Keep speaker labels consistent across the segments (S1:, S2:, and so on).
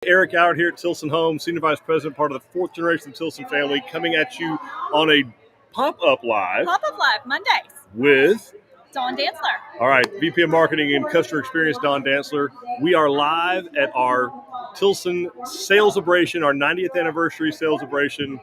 S1: Eric out here at Tilson Homes, Senior Vice President, part of the fourth generation of the Tilson family, coming at you on a pop-up live.
S2: Pop-up live, Mondays.
S1: With
S2: Dawn Dantzler.
S1: All right, VP of Marketing and Customer Experience, Dawn Dantzler. We are live at our Tilson Sales-A-Bration, our 90th Anniversary Sales-A-Bration.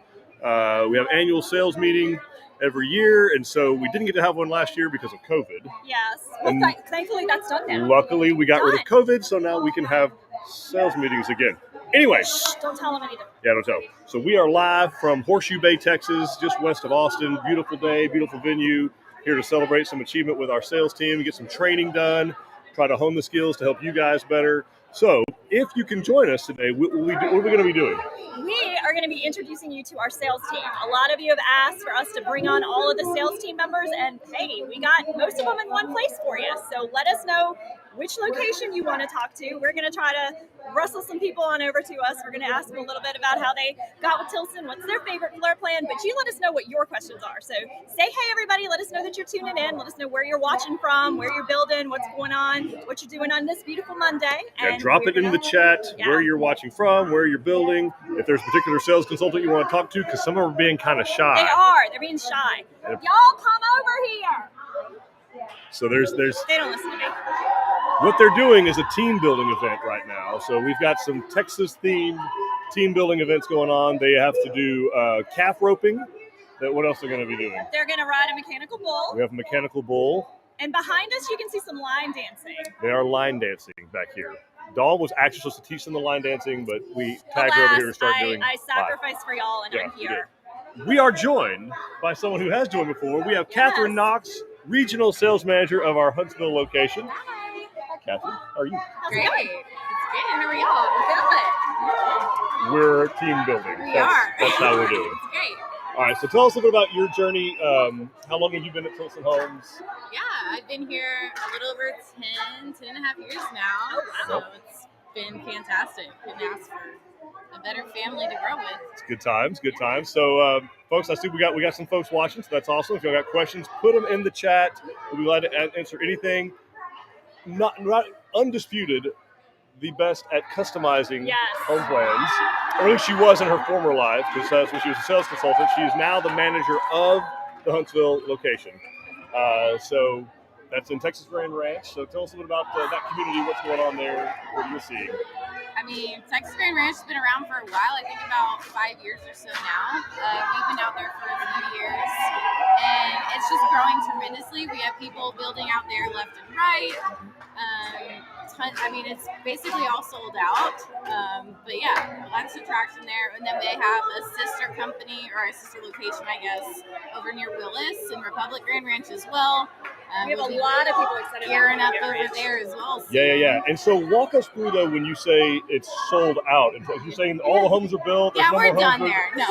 S1: We have annual sales meeting every year, and so we didn't get to have one last year because of COVID.
S2: Yes. Well, thankfully that's done now.
S1: Luckily, we got rid of COVID, so now we can have sales meetings again. Anyway.
S2: Shh, don't tell them anything.
S1: Yeah, don't tell. So we are live from Horseshoe Bay, Texas, just west of Austin. Beautiful day, beautiful venue. Here to celebrate some achievement with our sales team, get some training done, try to hone the skills to help you guys better. So if you can join us today, what are we going to be doing?
S2: We are going to be introducing you to our sales team. A lot of you have asked for us to bring on all of the sales team members, and hey, we got most of them in one place for you. So let us know which location you want to talk to. We're going to try to rustle some people on over to us. We're going to ask them a little bit about how they got with Tilson, what's their favorite floor plan, but you let us know what your questions are. So say hey, everybody. Let us know that you're tuning in. Let us know where you're watching from, where you're building, what's going on, what you're doing on this beautiful Monday.
S1: And drop it in the chat where you're watching from, where you're building, if there's a particular sales consultant you want to talk to, because some of them are being kind of shy.
S2: They are. They're being shy. Y'all come over here.
S1: So there's
S2: they don't listen to me.
S1: What they're doing is a team building event right now. So we've got some Texas themed team building events going on. They have to do calf roping. What else are they going to be doing?
S2: They're going to ride a mechanical bull.
S1: We have a mechanical bull.
S2: And behind us, you can see some line dancing.
S1: They are line dancing back here. Dawn was actually supposed to teach them the line dancing, but we tagged her over here to start doing
S2: I sacrificed for y'all, and I'm here.
S1: We are joined by someone who has joined before. We have Catherine Knox, Regional Sales Manager of our Huntsville location.
S2: Hi.
S1: Catherine, how are you?
S2: Great. It's good. How are y'all? Good.
S1: We're team building.
S2: We are.
S1: That's how we're doing.
S2: It's great.
S1: All right, so tell us a bit about your journey. How long have you been at Tilson Homes?
S3: Yeah, I've been here a little over 10 and a half years now.
S2: Oh, wow.
S3: So it's been fantastic. Couldn't ask for a better family to grow with.
S1: It's good times, good times. So, folks, I see we got some folks watching, so that's awesome. If y'all got questions, put them in the chat. We'll be glad to answer anything. Not undisputed, the best at customizing home plans. Or at least she was in her former life, because when she was a sales consultant, she is now the manager of the Huntsville location. So that's in Texas Grand Ranch. So tell us a little bit about that community, what's going on there, what you're seeing.
S3: I mean, Texas Grand Ranch has been around for a while. I think about 5 years or so now. We've been out there for a few years, and it's just growing tremendously. We have people building out there left and right. I mean, it's basically all sold out. But yeah, lots of traction there. And then they have a sister company, or a sister location, I guess, over near Willis and Republic Grand Ranch as well.
S2: We have a lot of people excited
S3: gearing up over there as well. So.
S1: Yeah. And so walk us through, though, when you say it's sold out. You're saying all the homes are built?
S3: Yeah, we're done there. No.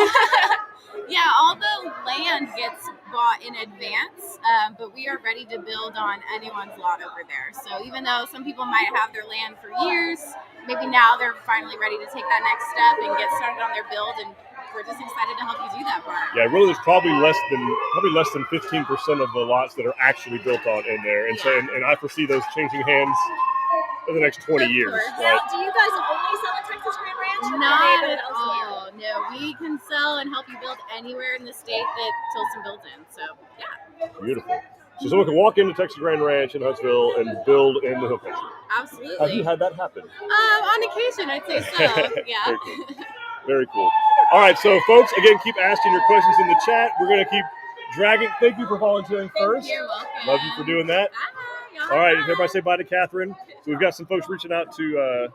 S3: Yeah, all the land gets bought in advance, but we are ready to build on anyone's lot over there. So even though some people might have their land for years, maybe now they're finally ready to take that next step and get started on their build, and we're just excited to help you do that part.
S1: Yeah, really, there's probably less than 15% of the lots that are actually built on in there, and so and I foresee those changing hands in the next 20 years.
S2: Now, do you guys only sell at Texas Grand Ranch?
S3: Not at all. No, we can sell and help you build anywhere in the state that Tilson builds in. So, yeah.
S1: Beautiful. So someone can walk into Texas Grand Ranch in Huntsville and build in the hill country.
S3: Absolutely.
S1: Have you had that happen?
S3: On occasion, I'd say so. Yeah.
S1: Very cool. Very cool. All right, so folks, again, keep asking your questions in the chat. We're going to keep dragging. Thank you for volunteering first.
S3: You're welcome.
S1: Love you for doing that.
S3: Bye.
S1: All right, everybody say bye to Catherine. So we've got some folks reaching out to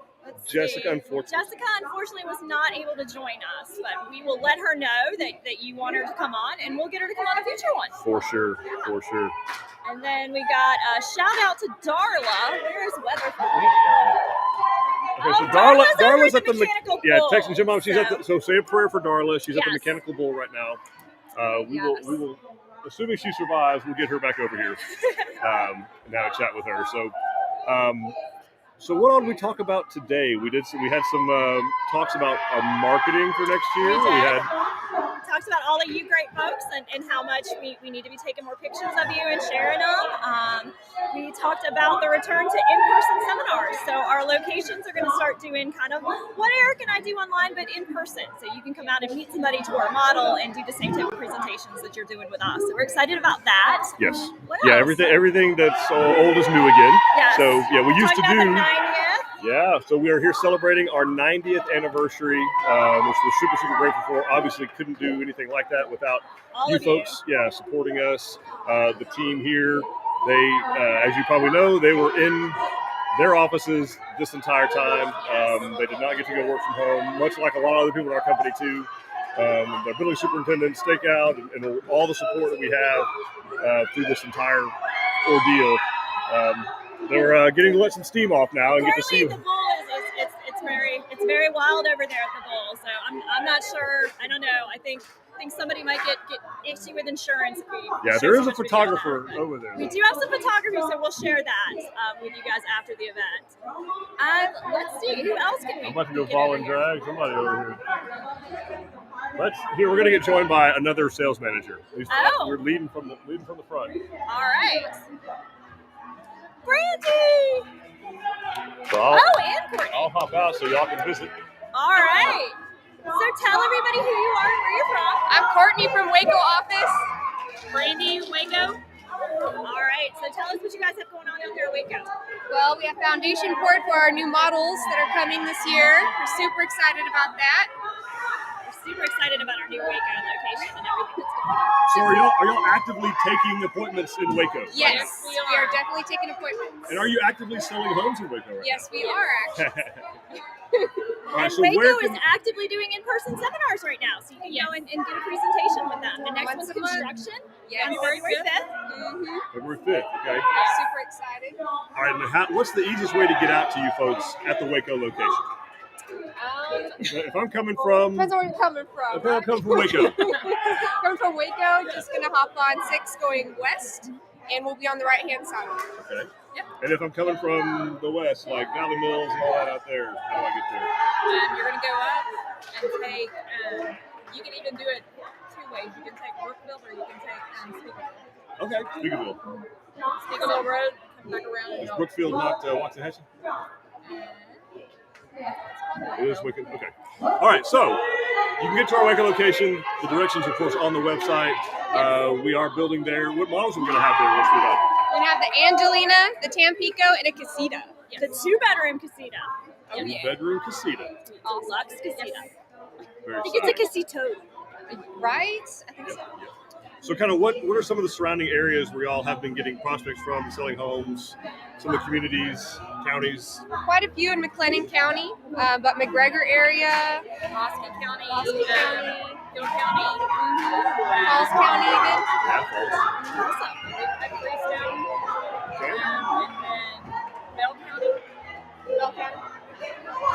S1: Jessica, unfortunately.
S2: Jessica, unfortunately, was not able to join us, but we will let her know that you want her to come on, and we'll get her to come on a future one.
S1: For sure.
S2: And then we got a shout out to Darla. Where is Weatherford?
S1: Okay, so Darla's at the
S2: mechanical bull.
S1: Yeah, texting Jim Mom. She's at the, so say a prayer for Darla. She's at the mechanical bull right now. We will, assuming she survives, we'll get her back over here and have a chat with her. So what did we talk about today? We had some talks about our marketing for next year.
S2: We talked about all of you great folks and how much we need to be taking more pictures of you and sharing them. We talked about the return to in-person seminars. So our locations are going to start doing kind of what Eric and I do online, but in person. So you can come out and meet somebody to our model and do the same type of presentations that you're doing with us. So we're excited about that.
S1: Yes.
S2: What
S1: Yeah,
S2: else?
S1: everything that's old is new again.
S2: Yes.
S1: So yeah, we used to
S2: Talking about
S1: do.
S2: the 90th.
S1: Yeah, so we are here celebrating our 90th anniversary, which we're super, super grateful for. Obviously, couldn't do anything like that without
S2: All
S1: you
S2: of
S1: folks, supporting us. The team here, they, as you probably know, they were in their offices this entire time. They did not get to go work from home, much like a lot of other people in our company too. The building superintendent, stakeout, and all the support that we have through this entire ordeal. They're getting to let some steam off now and get to see.
S2: The bull it's very wild over there at the bull. So I'm not sure. I don't know. I think somebody might get itchy with insurance. If we
S1: there is a photographer over there.
S2: We do have some photography, so we'll share that with you guys after the event. Let's see who else can we.
S1: I'm about to go fall and drag somebody over here. We're gonna get joined by another sales manager. We're leading from the front.
S2: All right. Brandy!
S1: So
S2: and Courtney.
S1: I'll hop out so y'all can visit.
S2: All right. So tell everybody who you are and where you're from.
S4: I'm Courtney from Waco office.
S2: Brandy, Waco. All right. So tell us what you guys have going on out there at Waco.
S4: Well, we have foundation board for our new models that are coming this year. We're super excited about that.
S2: Super excited about our new Waco location and everything that's going on.
S1: So are y'all actively taking appointments in Waco?
S4: Yes, we are definitely taking appointments.
S1: And are you actively selling homes in Waco? Right
S4: yes, we are actually.
S1: All right, so
S2: Waco is actively doing in-person seminars right now, so you can go and get a presentation with them. The next one's construction.
S4: Yes.
S2: On February 5th.
S1: February 5th, okay.
S4: Super excited.
S1: All right, now what's the easiest way to get out to you folks at the Waco location? If I'm coming from...
S4: Depends on where you're coming from.
S1: If I'm coming from Waco.
S4: Coming from Waco, just going to hop on 6 going west, and we'll be on the right-hand side.
S1: Okay.
S4: Yep.
S1: And if I'm coming from the west, like Valley Mills and all that out there, how do I get there?
S5: You're going to go up and take, you can even do it 2 ways. You can take Brookville or you can take Speakerville.
S1: Okay, Speakerville.
S5: Speakerville Road, come back around.
S1: Is Brookfield not Waxahachie? It is Waco. Okay. All right. So you can get to our Waco location. The directions, of course, on the website. We are building there. What models are we going to have there? What's we got?
S4: We're going to have the Angelina, the Tampico, and a Casita.
S2: The 2-bedroom casita.
S1: Bedroom casita.
S2: Deluxe casita.
S1: Very
S2: I think it's a casito.
S4: Right? I think so.
S1: So kind of what are some of the surrounding areas where y'all have been getting prospects from, selling homes, some of the communities, counties?
S4: Quite a few in McLennan County, but McGregor area,
S5: Oskey County, Hill County,
S4: Falls County even.
S1: Yeah, Falls.
S5: Awesome. At Freestone,
S1: Okay.
S5: and then Bell County.
S4: Bell County.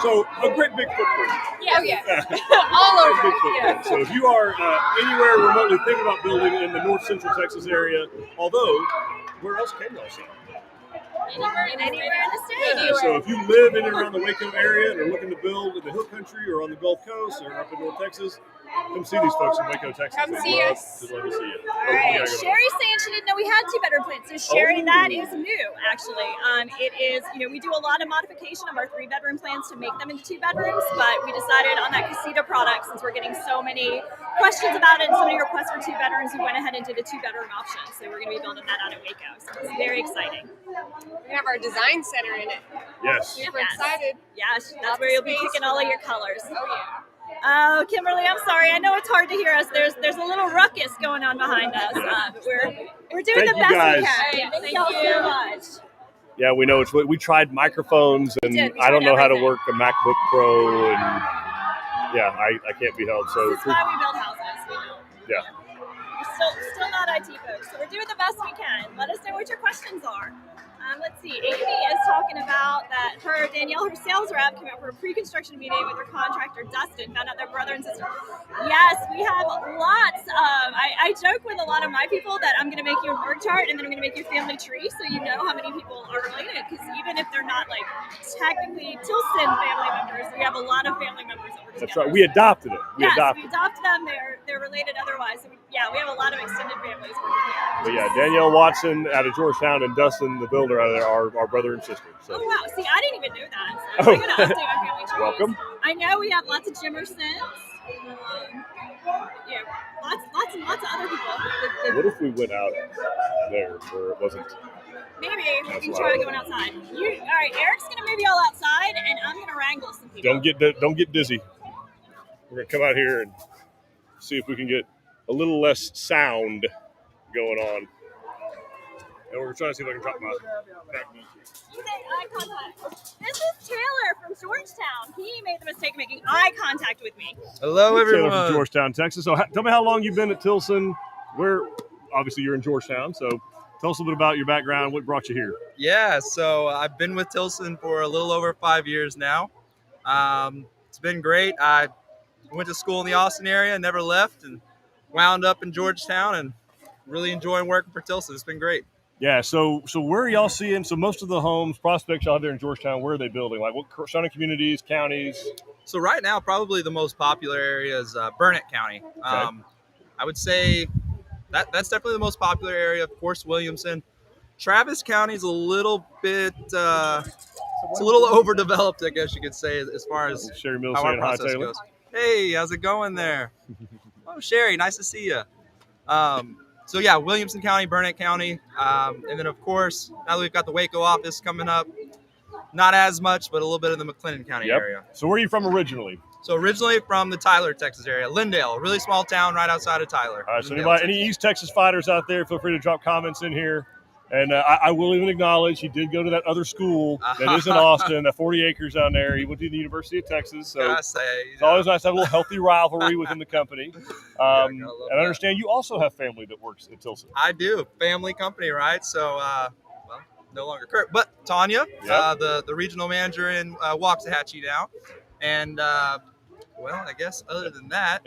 S1: So a great big footprint.
S4: Oh yeah, all over.
S1: Big footprint. So if you are anywhere remotely thinking about building in the north central Texas area, although where else can y'all sell?
S2: Anywhere in the state.
S1: So if you live in and around the Waco area and are looking to build in the Hill Country or on the Gulf Coast or up in North Texas, come see these folks in Waco, Texas.
S4: Come see us.
S1: Just love to see you.
S2: All right. Sherry's saying she didn't know we had 2-bedroom plants. So Sherry, that is new, actually. It is, we do a lot of modification of our 3-bedroom plans to make them into 2 bedrooms, but we decided on that Casita product, since we're getting so many questions about it and so many requests for 2 bedrooms, we went ahead and did a 2-bedroom option. So we're going to be building that out in Waco. So it's very exciting.
S4: We have our design center in it.
S1: Yes.
S4: Super excited.
S2: Yes, that's where you'll be picking all of your colors.
S4: Oh yeah.
S2: Oh, Kimberly, I'm sorry. I know it's hard to hear us. There's a little ruckus going on behind us, but we're doing the best we can. Thank y'all so much.
S1: Yeah, we know we tried microphones and I don't know how to work a MacBook Pro and I can't be held. So
S2: this is why we build houses.
S1: Yeah.
S2: We're still not IT folks, so we're doing the best we can. Let us know what your questions are. Let's see. Amy is talking about that Danielle, her sales rep, came out for a pre-construction meeting with her contractor, Dustin, found out their brother and sister. Yes, we have lots of, I joke with a lot of my people that I'm going to make you an org chart and then I'm going to make you a family tree so you know how many people are related. Because even if they're not like technically Tilson family members, we have a lot of family members that work together.
S1: That's right. We adopted them.
S2: We adopted them. They're related otherwise. So we have a lot of extended families working here.
S1: But yeah, Danielle Watson out of Georgetown and Dustin, the builder out of there, are our brother and sister. So.
S2: Oh, wow. See, I didn't even know that. So I'm going to update my family trees.
S1: Welcome.
S2: I know we have lots of Jimersons. Yeah, lots and lots of other people.
S1: What if we went out there where it wasn't?
S2: Maybe we can try going outside. All right, Eric's going to move you all outside, and I'm going to wrangle some people.
S1: Don't get dizzy. We're going to come out here and see if we can get a little less sound going on. And we're trying to see if I can drop my backbeat.
S2: You made eye contact. This is Taylor from Georgetown. He made the mistake of making eye contact with me.
S6: Hello, everyone.
S1: Taylor from Georgetown, Texas. So tell me how long you've been at Tilson. Obviously you're in Georgetown, so tell us a little bit about your background. What brought you here?
S6: Yeah, so I've been with Tilson for a little over 5 years now. It's been great. I went to school in the Austin area, never left, and wound up in Georgetown and really enjoying working for Tilson. It's been great.
S1: Yeah, so where are y'all seeing? So most of the homes, prospects y'all have there in Georgetown, where are they building? Like what surrounding communities, counties?
S6: So right now, probably the most popular area is Burnie County.
S1: Okay.
S6: I would say that's definitely the most popular area. Of course, Williamson. Travis County is a little bit, it's a little overdeveloped, I guess you could say, as far as
S1: Sherry Mills
S6: how our
S1: saying hi,
S6: process
S1: Taylor.
S6: goes. Hey, how's it going there? Oh, Sherry, nice to see you. So yeah, Williamson County, Burnie County, and then of course, now that we've got the Waco office coming up, not as much, but a little bit of the McLennan County area.
S1: So where are you from originally?
S6: So originally from the Tyler, Texas area, Lindale, a really small town right outside of Tyler.
S1: All right, so
S6: Lindale,
S1: any East Texas fighters out there, feel free to drop comments in here. And I will even acknowledge he did go to that other school that is in Austin, that 40 acres down there. He went to the University of Texas. So it's always nice to have a little healthy rivalry within the company. And I understand you also have family that works at Tilson.
S6: I do. Family company, right? So, well, no longer Kurt, but Tanya, the regional manager in Waxahachie now. And, well, I guess other than that,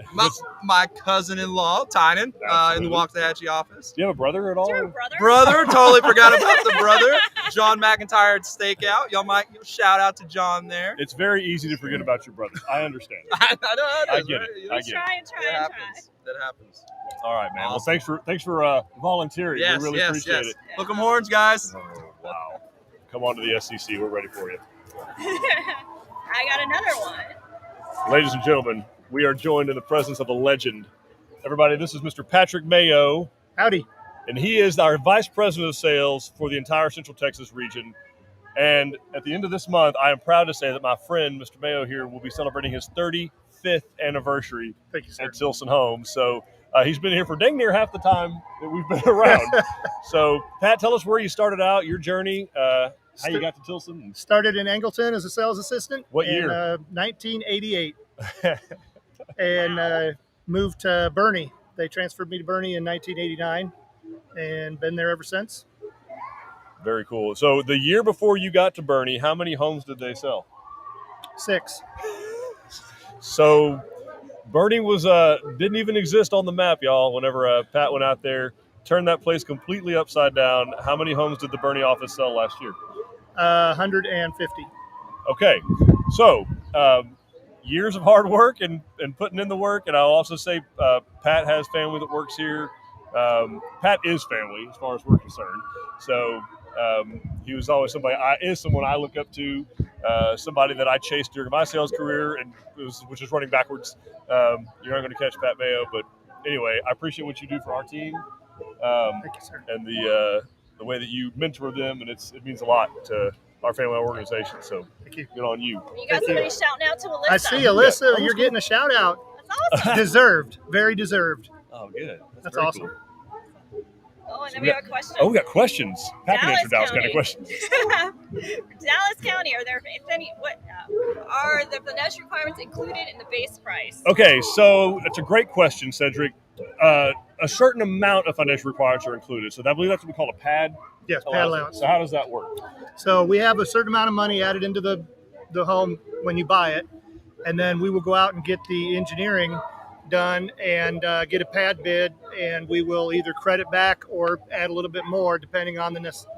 S6: my cousin-in-law, Tynan, in the Waxahachie office.
S1: Do you have a brother at all?
S2: Your brother?
S6: Brother, totally forgot about the brother. John McIntyre at Stakeout. Y'all might shout out to John there.
S1: It's very easy to forget about your brother. I understand.
S6: I know it is,
S1: get
S6: right?
S1: it. I get it.
S2: Try.
S6: That happens.
S1: All right, man.
S6: Awesome.
S1: Well, thanks for volunteering.
S6: Yes,
S1: we really appreciate it.
S6: Hook 'em horns, guys.
S1: Oh, wow. Come on to the SEC. We're ready for you.
S2: I got another one.
S1: Ladies and gentlemen, we are joined in the presence of a legend. Everybody, this is Mr. Patrick Mayo.
S7: Howdy.
S1: And he is our Vice President of Sales for the entire Central Texas region. And at the end of this month, I am proud to say that my friend, Mr. Mayo here, will be celebrating his 35th anniversary at Tilson Homes. So he's been here for dang near half the time that we've been around. So, Pat, tell us where you started out, your journey, how you got to Tilson.
S7: Started in Angleton as a sales assistant.
S1: What year?
S7: 1988. And moved to Burnie. They transferred me to Burnie in 1989 and been there ever since.
S1: Very cool. So the year before you got to Burnie, how many homes did they sell?
S7: 6.
S1: So Burnie was didn't even exist on the map, y'all. Whenever Pat went out there, turned that place completely upside down. How many homes did the Burnie office sell last year?
S7: 150.
S1: Okay, so years of hard work and putting in the work. And I'll also say Pat has family that works here. Pat is family as far as we're concerned. So he was always someone I look up to, somebody that I chased during my sales career, and which is running backwards. You're not going to catch Pat Mayo, but anyway, I appreciate what you do for our team.
S7: Thank you, sir.
S1: And the way that you mentor them, and it means a lot to our family organization. So
S7: thank you.
S1: Good on you.
S2: You got somebody shouting out to Alyssa.
S7: I see Alyssa. You're getting a shout out.
S2: That's awesome.
S7: Deserved. Very deserved.
S1: Oh, good.
S7: That's
S1: very
S7: awesome.
S1: Cool.
S2: Oh, and then we have a question.
S1: Oh, we got questions. Pat can answer Dallas
S2: County.
S1: kind of questions.
S2: Dallas County, are there any? What are the finesse requirements included in the base price?
S1: Okay, so it's a great question, Cedric. a certain amount of financial requirements are included. So I believe that's what we call a pad.
S7: Yes, pad allowance.
S1: So how does that work?
S7: So we have a certain amount of money added into the home when you buy it, and then we will go out and get the engineering done and get a pad bid, and we will either credit back or add a little bit more depending on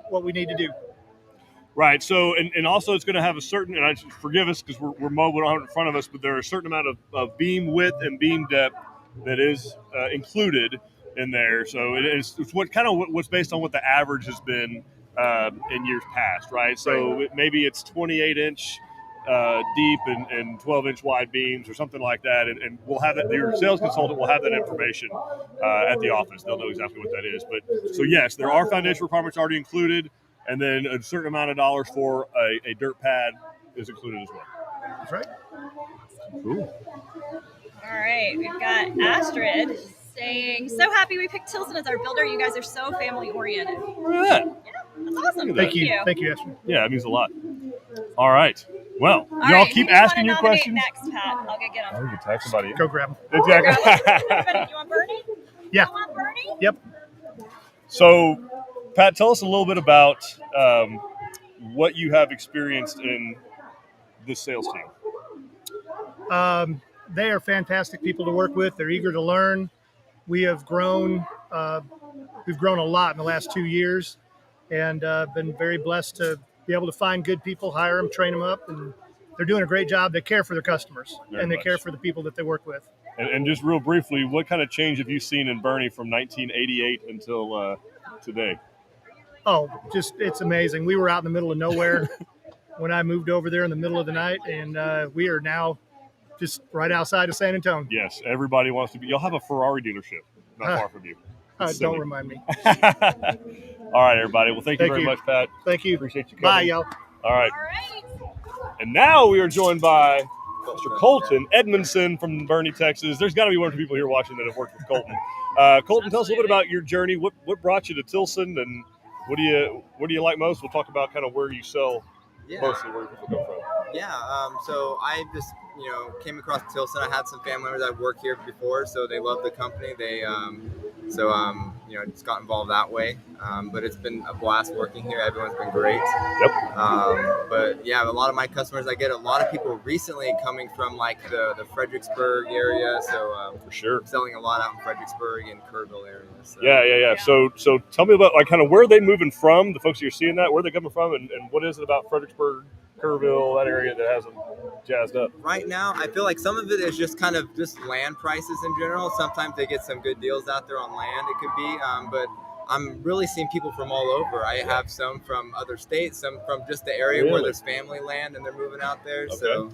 S7: what we need to do.
S1: Right. So, and also it's going to have a certain, and forgive us because we're mobile, we don't have it in front of us, but there are a certain amount of beam width and beam depth that is included in there. So it's what's based on what the average has been in years past, right? So maybe it's 28-inch deep and 12-inch wide beams or something like that, and we'll have that. Your sales consultant will have that information at the office. They'll know exactly what that is. But so yes, there are foundation requirements already included, and then a certain amount of dollars for a dirt pad is included as well.
S7: That's right.
S1: Cool.
S2: All right, we've got Astrid saying, "So happy we picked Tilson as our builder. You guys are so family oriented."
S1: Look at that.
S2: Yeah, that's awesome.
S7: Thank you. Thank you, Esther.
S1: Yeah, it means a lot. All right. Well,
S2: All
S1: y'all
S2: right,
S1: keep
S2: who do you
S1: asking
S2: wanna
S1: your
S2: nominate
S1: questions.
S2: Next, Pat. I'll go get them.
S1: You can text somebody.
S7: Go grab them.
S1: Exactly.
S2: You want Burnie?
S7: Yeah.
S2: You want Burnie?
S7: Yep.
S1: So, Pat, tell us a little bit about what you have experienced in this sales team.
S7: They are fantastic people to work with. They're eager to learn. We have grown. We've grown a lot in the last 2 years, and been very blessed to be able to find good people, hire them, train them up, and they're doing a great job. They care for their customers, and they care for the people that they work with.
S1: And just real briefly, what kind of change have you seen in Burnie from 1988 until today?
S7: Oh, it's amazing. We were out in the middle of nowhere when I moved over there in the middle of the night, and we are now just right outside of San Antonio.
S1: Yes, everybody wants to be. You'll have a Ferrari dealership not far from you.
S7: Don't remind me.
S1: All right, everybody. Well, thank you very much, Pat.
S7: Thank you.
S1: Appreciate you coming.
S7: Bye, y'all.
S1: All right. And now we are joined by Mr. Colton Edmondson from Burnie, Texas. There's got to be one or two people here watching that have worked with Colton. Colton, tell us a little bit about your journey. What brought you to Tilson, and what do you like most? We'll talk about kind of where you sell mostly, where people come from.
S8: Yeah, so I just, came across Tilson. I had some family members that worked here before, so they love the company. They, just got involved that way. But it's been a blast working here. Everyone's been great.
S1: Yep.
S8: But yeah, a lot of my customers, I get a lot of people recently coming from like the Fredericksburg area. So
S1: for sure,
S8: I'm selling a lot out in Fredericksburg and Kerrville area. So.
S1: Yeah. So tell me about like kind of where are they moving from? The folks that you're seeing that, where are they coming from, and what is it about Fredericksburg, Kerrville, that area that has them jazzed up?
S8: Right now, I feel like some of it is just kind of just land prices in general. Sometimes they get some good deals out there on land, it could be, but I'm really seeing people from all over. I have some from other states, some from just the area where there's family land and they're moving out there. Okay. So,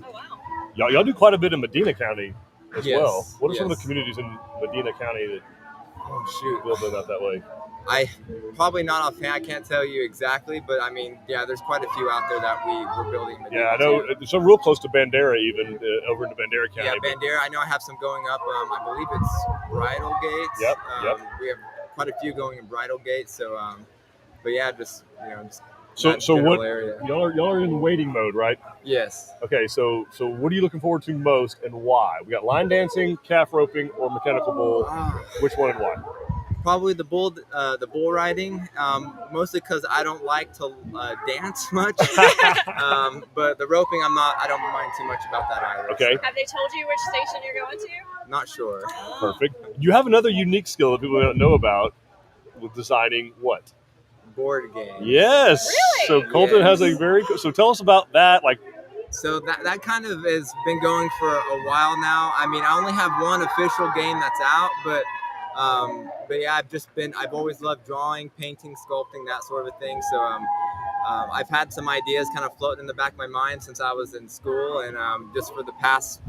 S1: y'all do quite a bit in Medina County as well. What are some of the
S8: yes.
S1: communities in Medina County that a little bit out that way?
S8: I probably not offhand. I can't tell you exactly, but I mean, yeah, there's quite a few out there that we're building. Medina
S1: I know. So real close to Bandera, even over into Bandera County.
S8: Yeah, Bandera. I know I have some going up. I believe it's Bridal Gates.
S1: Yep.
S8: We have quite a few going in Bridal Gates. So, but yeah, just
S1: So what?
S8: Area.
S1: Y'all are in waiting mode, right?
S8: Yes.
S1: Okay. So what are you looking forward to most, and why? We got line dancing, calf roping, or mechanical bull. Which one and why?
S8: Probably the bull riding, mostly because I don't like to dance much. But the roping, I don't mind too much about that either.
S1: Okay.
S2: Have they told you which station you're going to?
S8: Not sure.
S1: Perfect. You have another unique skill that people don't know about with designing what?
S8: Board game.
S1: Yes.
S2: Really?
S1: So Colton has a very so tell us about that. Like.
S8: So that kind of has been going for a while now. I mean, I only have one official game that's out, but yeah, I've always loved drawing, painting, sculpting, that sort of thing. So I've had some ideas kind of floating in the back of my mind since I was in school, and just for the past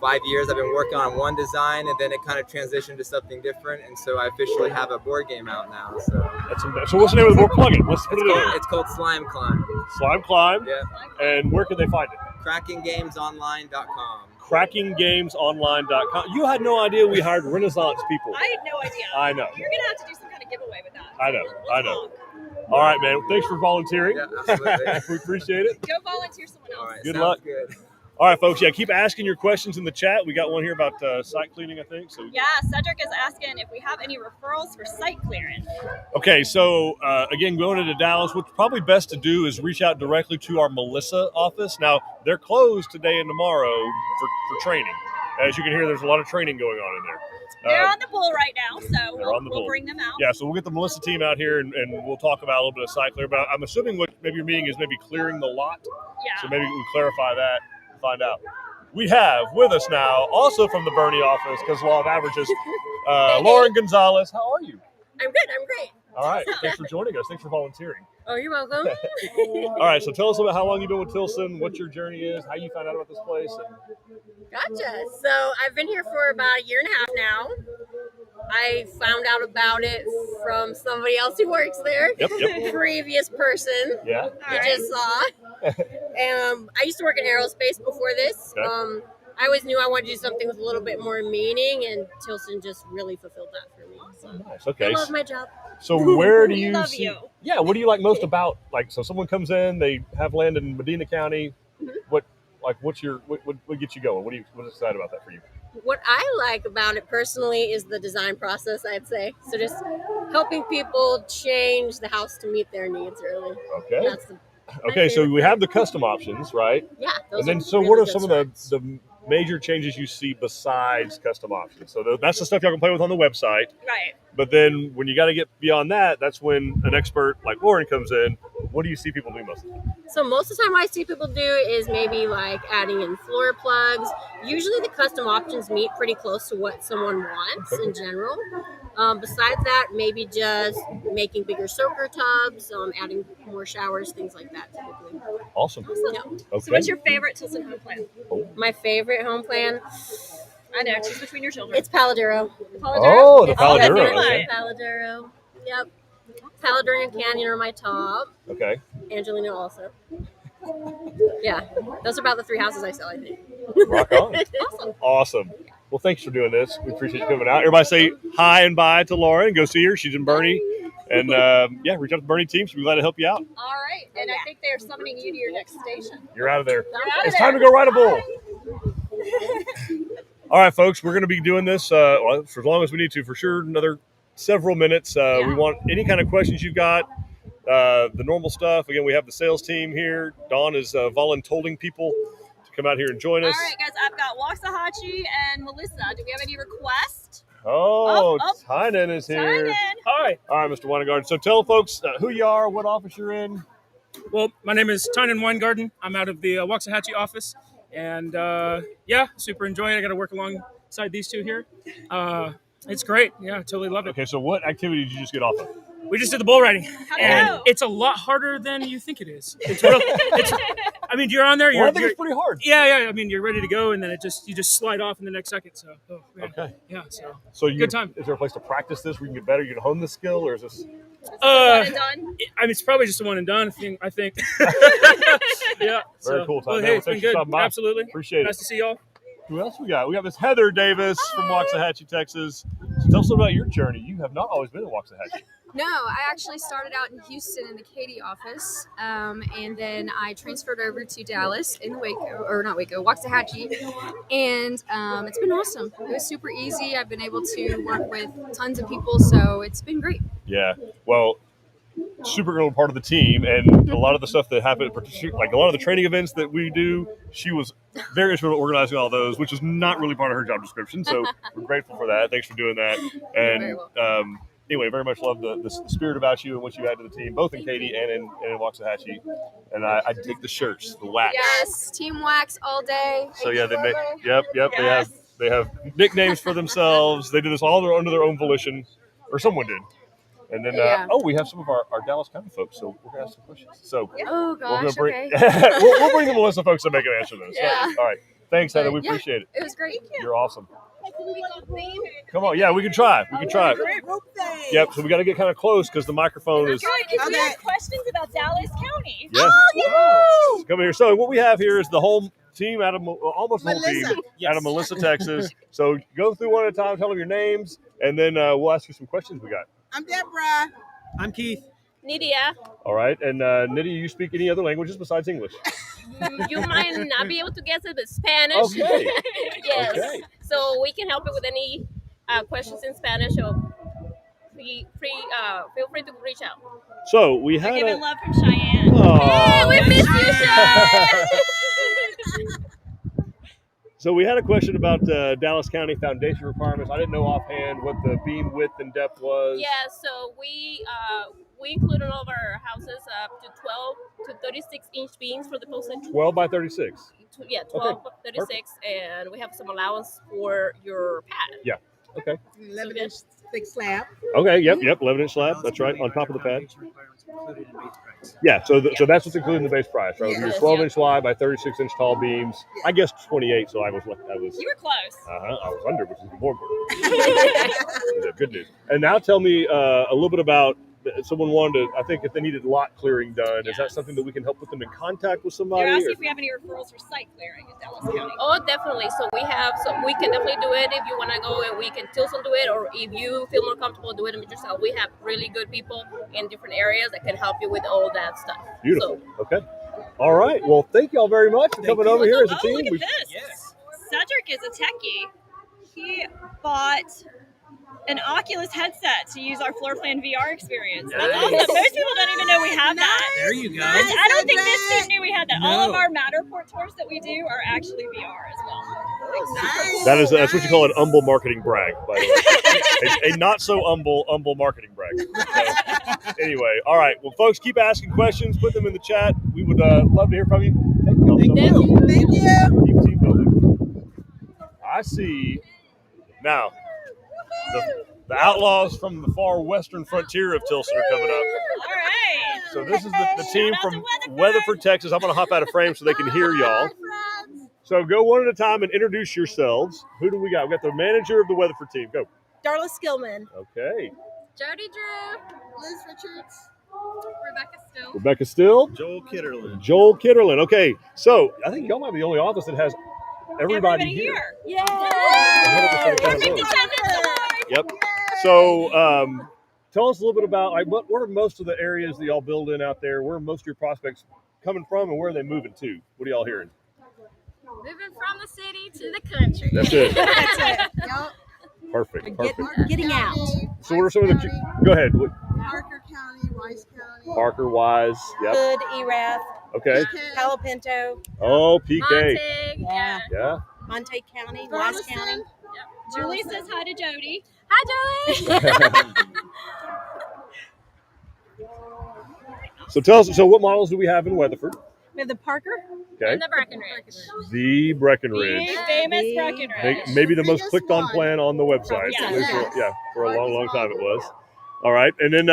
S8: 5 years, I've been working on one design, and then it kind of transitioned to something different, and so I officially have a board game out now. So
S1: what's the name of the board? Plug it. Let's put it in.
S8: It's called Slime Climb.
S1: Slime Climb.
S8: Yeah.
S1: And where can they find it?
S8: CrackingGamesOnline.com.
S1: CrackingGamesOnline.com. You had no idea we hired Renaissance people.
S2: I had no idea.
S1: I know.
S2: You're gonna have to do some kind of giveaway with that.
S1: I know.
S2: We'll talk.
S1: All right, man. Thanks for volunteering.
S8: Yeah, absolutely.
S1: We appreciate it.
S2: Go volunteer someone else.
S8: All right,
S1: Good
S8: sounds
S1: luck.
S8: Good.
S1: All right, folks. Yeah, keep asking your questions in the chat. We got one here about site cleaning, I think. So
S2: Yeah, Cedric is asking if we have any referrals for site clearing.
S1: okay, so again, going into Dallas, what's probably best to do is reach out directly to our Melissa office. Now, they're closed today and tomorrow for training. As you can hear, there's a lot of training going on in there.
S2: They're on the bull right now, so we'll
S1: bull.
S2: bring them out.
S1: Yeah, so we'll get the Melissa team out here and we'll talk about a little bit of site clear. But I'm assuming what maybe your meeting is maybe clearing the lot.
S2: Yeah.
S1: So maybe we clarify that and find out. We have with us now, also from the Burnie office, because law of averages, Lauren Gonzalez. How are you?
S9: I'm good. I'm great.
S1: All right. Thanks for joining us. Thanks for volunteering.
S9: Oh, you're welcome.
S1: All right. So tell us about how long you've been with Tilson, what your journey is, how you found out about this place.
S9: Gotcha. So I've been here for about a year and a half now. I found out about it from somebody else who works there.
S1: Yep.
S9: Previous person.
S1: Yeah.
S9: You just saw. I used to work in aerospace before this.
S1: Okay.
S9: I always knew I wanted to do something with a little bit more meaning, and Tilson just really fulfilled that for me. So
S1: Nice. Okay.
S9: I love my job.
S1: So where do you
S2: love
S1: see?
S2: you.
S1: Yeah. What do you like most about so someone comes in, they have land in Medina County.
S9: Mm-hmm.
S1: What gets you going? What's excited about that for you?
S9: What I like about it personally is the design process, I'd say. So just helping people change the house to meet their needs, really.
S1: Okay.
S9: That's
S1: Okay, so we have the custom options, right?
S9: Yeah.
S1: And then, so
S9: really
S1: what are
S9: good
S1: some
S9: starts.
S1: of the major changes you see besides custom options? So that's the stuff y'all can play with on the website.
S2: Right.
S1: But then when you got to get beyond that, that's when an expert like Lauren comes in. What do you see people do most of the time?
S9: So most of the time what I see people do is maybe like adding in floor plugs. Usually the custom options meet pretty close to what someone wants in general. Besides that, maybe just making bigger soaker tubs, adding more showers, things like that typically.
S1: Awesome.
S9: Yeah.
S1: Okay.
S2: So what's your favorite Tilson home plan?
S9: My favorite home plan,
S2: I know, choose between your children.
S9: it's Paladuro.
S1: Oh, the
S9: It's always
S1: Paladuro.
S9: been
S1: Okay.
S9: Paladuro. Yep. Paladuro and Canyon are my top.
S1: Okay.
S9: Angelina also. Yeah, those are about the 3 houses I sell, I think.
S1: Rock on.
S9: Awesome.
S1: Awesome. Well, thanks for doing this. We appreciate you coming out. Everybody say hi and bye to Lauren. Go see her. She's in Burnie. And reach out to the Burnie team. She'll be glad to help you out.
S2: All right, and I think they're summoning you to your next station.
S1: You're out of there.
S2: It's
S1: Time to go ride a bull. All right, folks, we're going to be doing this for as long as we need to, for sure, another several minutes. We want any kind of questions you've got, the normal stuff. Again, we have the sales team here. Dawn is voluntolding people to come out here and join us.
S2: All right, guys, I've got Waxahachie and Melissa. Do we have any requests?
S1: Oh, Tynan is here.
S2: Tynan.
S10: Hi.
S1: All right, Mr. Weingarten. So tell folks who you are, what office you're in.
S10: Well, my name is Tynan Weingarten. I'm out of the Waxahachie office. And, super enjoying it. I got to work alongside these two here. It's great. Yeah, I totally love it.
S1: Okay, so what activity did you just get off of?
S10: We just did the bull riding.
S2: How'd it
S10: And
S2: go?
S10: it's a lot harder than you think it is. It's real. You're on there.
S1: Well, I think it's pretty hard.
S10: Yeah. I mean, you're ready to go, and then you just slide off in the next second. So, man.
S1: Okay.
S10: Yeah,
S1: Good
S10: time.
S1: Is there a place to practice this where you can get better? You can hone the skill, or is this?
S2: One and done?
S10: It's probably just a one and done thing, I think. Yeah.
S1: Very cool, Tynan.
S10: Well, hey,
S1: Well,
S10: it's been
S1: thanks for
S10: good.
S1: stopping by.
S10: Absolutely.
S1: Appreciate it.
S10: Nice to see y'all.
S1: Who else we got? We got Miss Heather Davis from Waxahachie, Texas. So tell us about your journey. You have not always been in Waxahachie.
S11: No, I actually started out in Houston in the Katy office, and then I transferred over to Dallas in Waxahachie, and it's been awesome. It was super easy. I've been able to work with tons of people, so it's been great.
S1: Yeah. Well, super girl part of the team, and a lot of the stuff that happened, like a lot of the training events that we do, she was very instrumental in organizing all those, which is not really part of her job description. So we're grateful for that. Thanks for doing that. And anyway, very much love the spirit about you and what you add to the team, both in Katy and in Waxahachie. And I take the shirts, the wax.
S11: Yes, Team Wax all day.
S1: So yeah, they have nicknames for themselves. They did this all under their own volition, or someone did. And then, we have some of our Dallas County folks, so we're going to ask some questions. So
S11: oh gosh,
S1: okay.
S11: okay.
S1: we'll bring the Melissa folks to make an answer to this.
S11: Yeah.
S1: All right. Thanks, Heather. We appreciate it.
S11: It was great.
S1: You're awesome. Come on. Yeah, we can try. Yep. So we got to get kind of close because the microphone is.
S2: Because we have questions about Dallas County.
S1: Yeah.
S2: Oh,
S1: Come here. So what we have here is the whole team out of almost whole team out of Melissa, Texas. So go through one at a time, tell them your names, and then we'll ask you some questions we got.
S12: I'm Deborah.
S10: I'm Keith.
S2: Nydia.
S1: All right. And Nydia, you speak any other languages besides English?
S9: You might not be able to guess it, but Spanish.
S1: Okay.
S9: Yes.
S1: Okay.
S9: So we can help you with any questions in Spanish. So feel free to reach out.
S1: So we had
S2: Giving love from Cheyenne.
S9: Hey, we miss you, Cheyenne.
S1: So we had a question about Dallas County foundation requirements. I didn't know offhand what the beam width and depth was.
S9: Yeah, so we include in all of our houses up to 12 to 36 inch beams for the posted.
S1: 12 by 36.
S9: Yeah, 12 by 36, perfect. And we have some allowance for your pad.
S1: Yeah. Okay.
S12: 11-inch thick slab.
S1: Okay. Yep. 11-inch slab. That's right. On top of the pad. Yeah. So so that's what's included in the base price, right? Your 12-inch wide by 36-inch tall beams. I guess 28. So I was.
S2: You were close.
S1: I was under, which is more important. Good news. And now tell me a little bit about. Someone wanted to, I think if they needed lot clearing done, is that something that we can help put them in contact with somebody?
S2: You're asking if we have any referrals for site clearing in Dallas County.
S9: Oh, definitely. So we can definitely do it if you want to go, and we can Tilson do it, or if you feel more comfortable do it yourself. We have really good people in different areas that can help you with all that stuff.
S1: Beautiful. So, okay. All right. Well, thank y'all very much for coming over here as a team.
S2: Look at this. Yes. Cedric is a techie. He bought an Oculus headset to use our floor plan VR experience. That's awesome. Most people don't even know we have that.
S13: There you go.
S2: I don't think this team knew we had that. No. All of our Matterport tours that we do are actually VR as well.
S1: Nice. That's what you call an humble marketing brag, by the way. a not so humble marketing brag. So, anyway, all right. Well, folks, keep asking questions. Put them in the chat. We would love to hear from you. Thank you all so much.
S12: Thank you.
S1: Keep team building. I see now. The outlaws from the far western frontier of Tilson are coming up.
S2: All right.
S1: So this is the team from Weatherford, Texas. I'm going to hop out of frame so they can hear y'all. So go one at a time and introduce yourselves. Who do we got? We got the manager of the Weatherford team. Go.
S12: Darla Skillman.
S1: Okay.
S3: Jody Drew.
S12: Liz Richards.
S1: Rebecca Still.
S13: Joel
S1: Kitterlin. Okay. So I think y'all might be the only office that has everybody here.
S2: Yeah.
S1: 100% Yep. So tell us a little bit about what are most of the areas that y'all build in out there? Where are most of your prospects coming from, and where are they moving to? What are y'all hearing?
S3: Moving from the city to the country.
S1: That's it.
S12: That's it. Yep.
S1: Perfect.
S12: Getting out.
S1: So what are some of the? Go ahead.
S12: Parker County, Wise County.
S1: Parker, Wise. Yep.
S12: Hood, ERAF.
S1: Okay.
S12: Palo Pinto.
S1: Oh, PK.
S12: Yeah.
S1: Yeah.
S12: Montague County, Wise County.
S2: Julie says hi to Jody.
S3: Hi, Julie.
S1: So tell us. So what models do we have in Weatherford?
S12: We have the Parker.
S1: Okay.
S3: And the Breckenridge.
S1: The Breckenridge.
S2: The famous Breckenridge.
S1: Maybe the most clicked on plan on the website.
S2: Yes.
S1: For a long time it was. All right. And then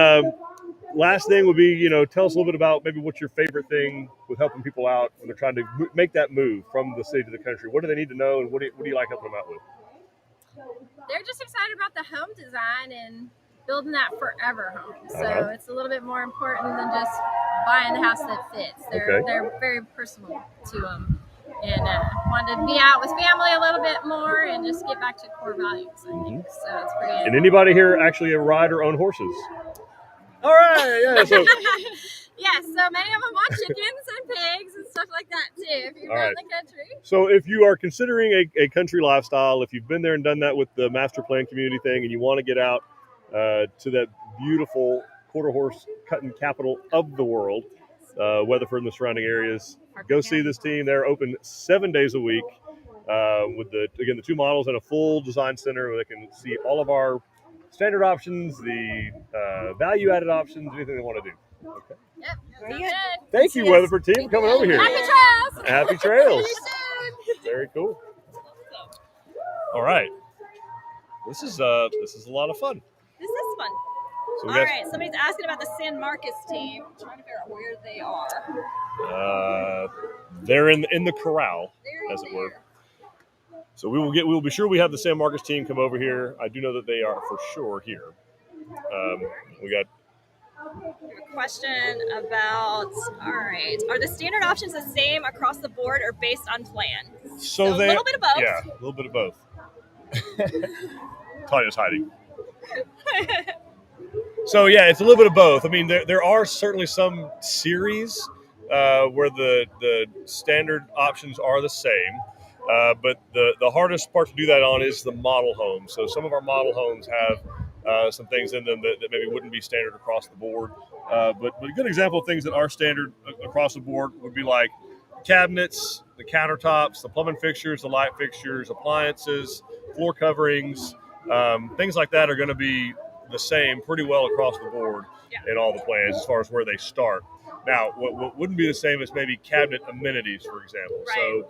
S1: last thing would be, tell us a little bit about maybe what's your favorite thing with helping people out when they're trying to make that move from the city to the country. What do they need to know, and what do you like helping them out with?
S3: They're just excited about the home design and building that forever home. So it's a little bit more important than just buying the house that fits. They're very personal to them, and wanted to be out with family a little bit more and just get back to core values, I think. So it's pretty.
S1: And anybody here actually ride or own horses? All right, yeah. So
S3: yes, so many of them want chickens and pigs and stuff like that too, if you're in the country.
S1: So if you are considering a country lifestyle, if you've been there and done that with the master plan community thing, and you want to get out to that beautiful quarter horse cutting capital of the world, Weatherford and the surrounding areas, go see this team. They're open 7 days a week with the 2 models and a full design center where they can see all of our standard options, the value-added options, anything they want to do. Okay.
S3: Yep.
S12: Very good.
S1: Thank you, Weatherford team, for coming over here.
S3: Happy trails.
S1: Happy trails. Very cool. All right. This is a lot of fun.
S2: This is fun.
S1: So
S2: All right. Somebody's asking about the San Marcos team. I'm trying to figure out where they are.
S1: They're in the corral, as it were. So we will be sure we have the San Marcos team come over here. I do know that they are for sure here. We got
S2: a question about, all right, are the standard options the same across the board or based on plan? So a little bit of both.
S1: Yeah, a little bit of both. Tanya's hiding. So yeah, it's a little bit of both. I mean, there are certainly some series where the standard options are the same. But the hardest part to do that on is the model home. So some of our model homes have some things in them that maybe wouldn't be standard across the board. But a good example of things that are standard across the board would be like cabinets, the countertops, the plumbing fixtures, the light fixtures, appliances, floor coverings, things like that are going to be the same pretty well across the board in all the plans as far as where they start. Now, what wouldn't be the same is maybe cabinet amenities, for example.
S2: Right.
S1: So,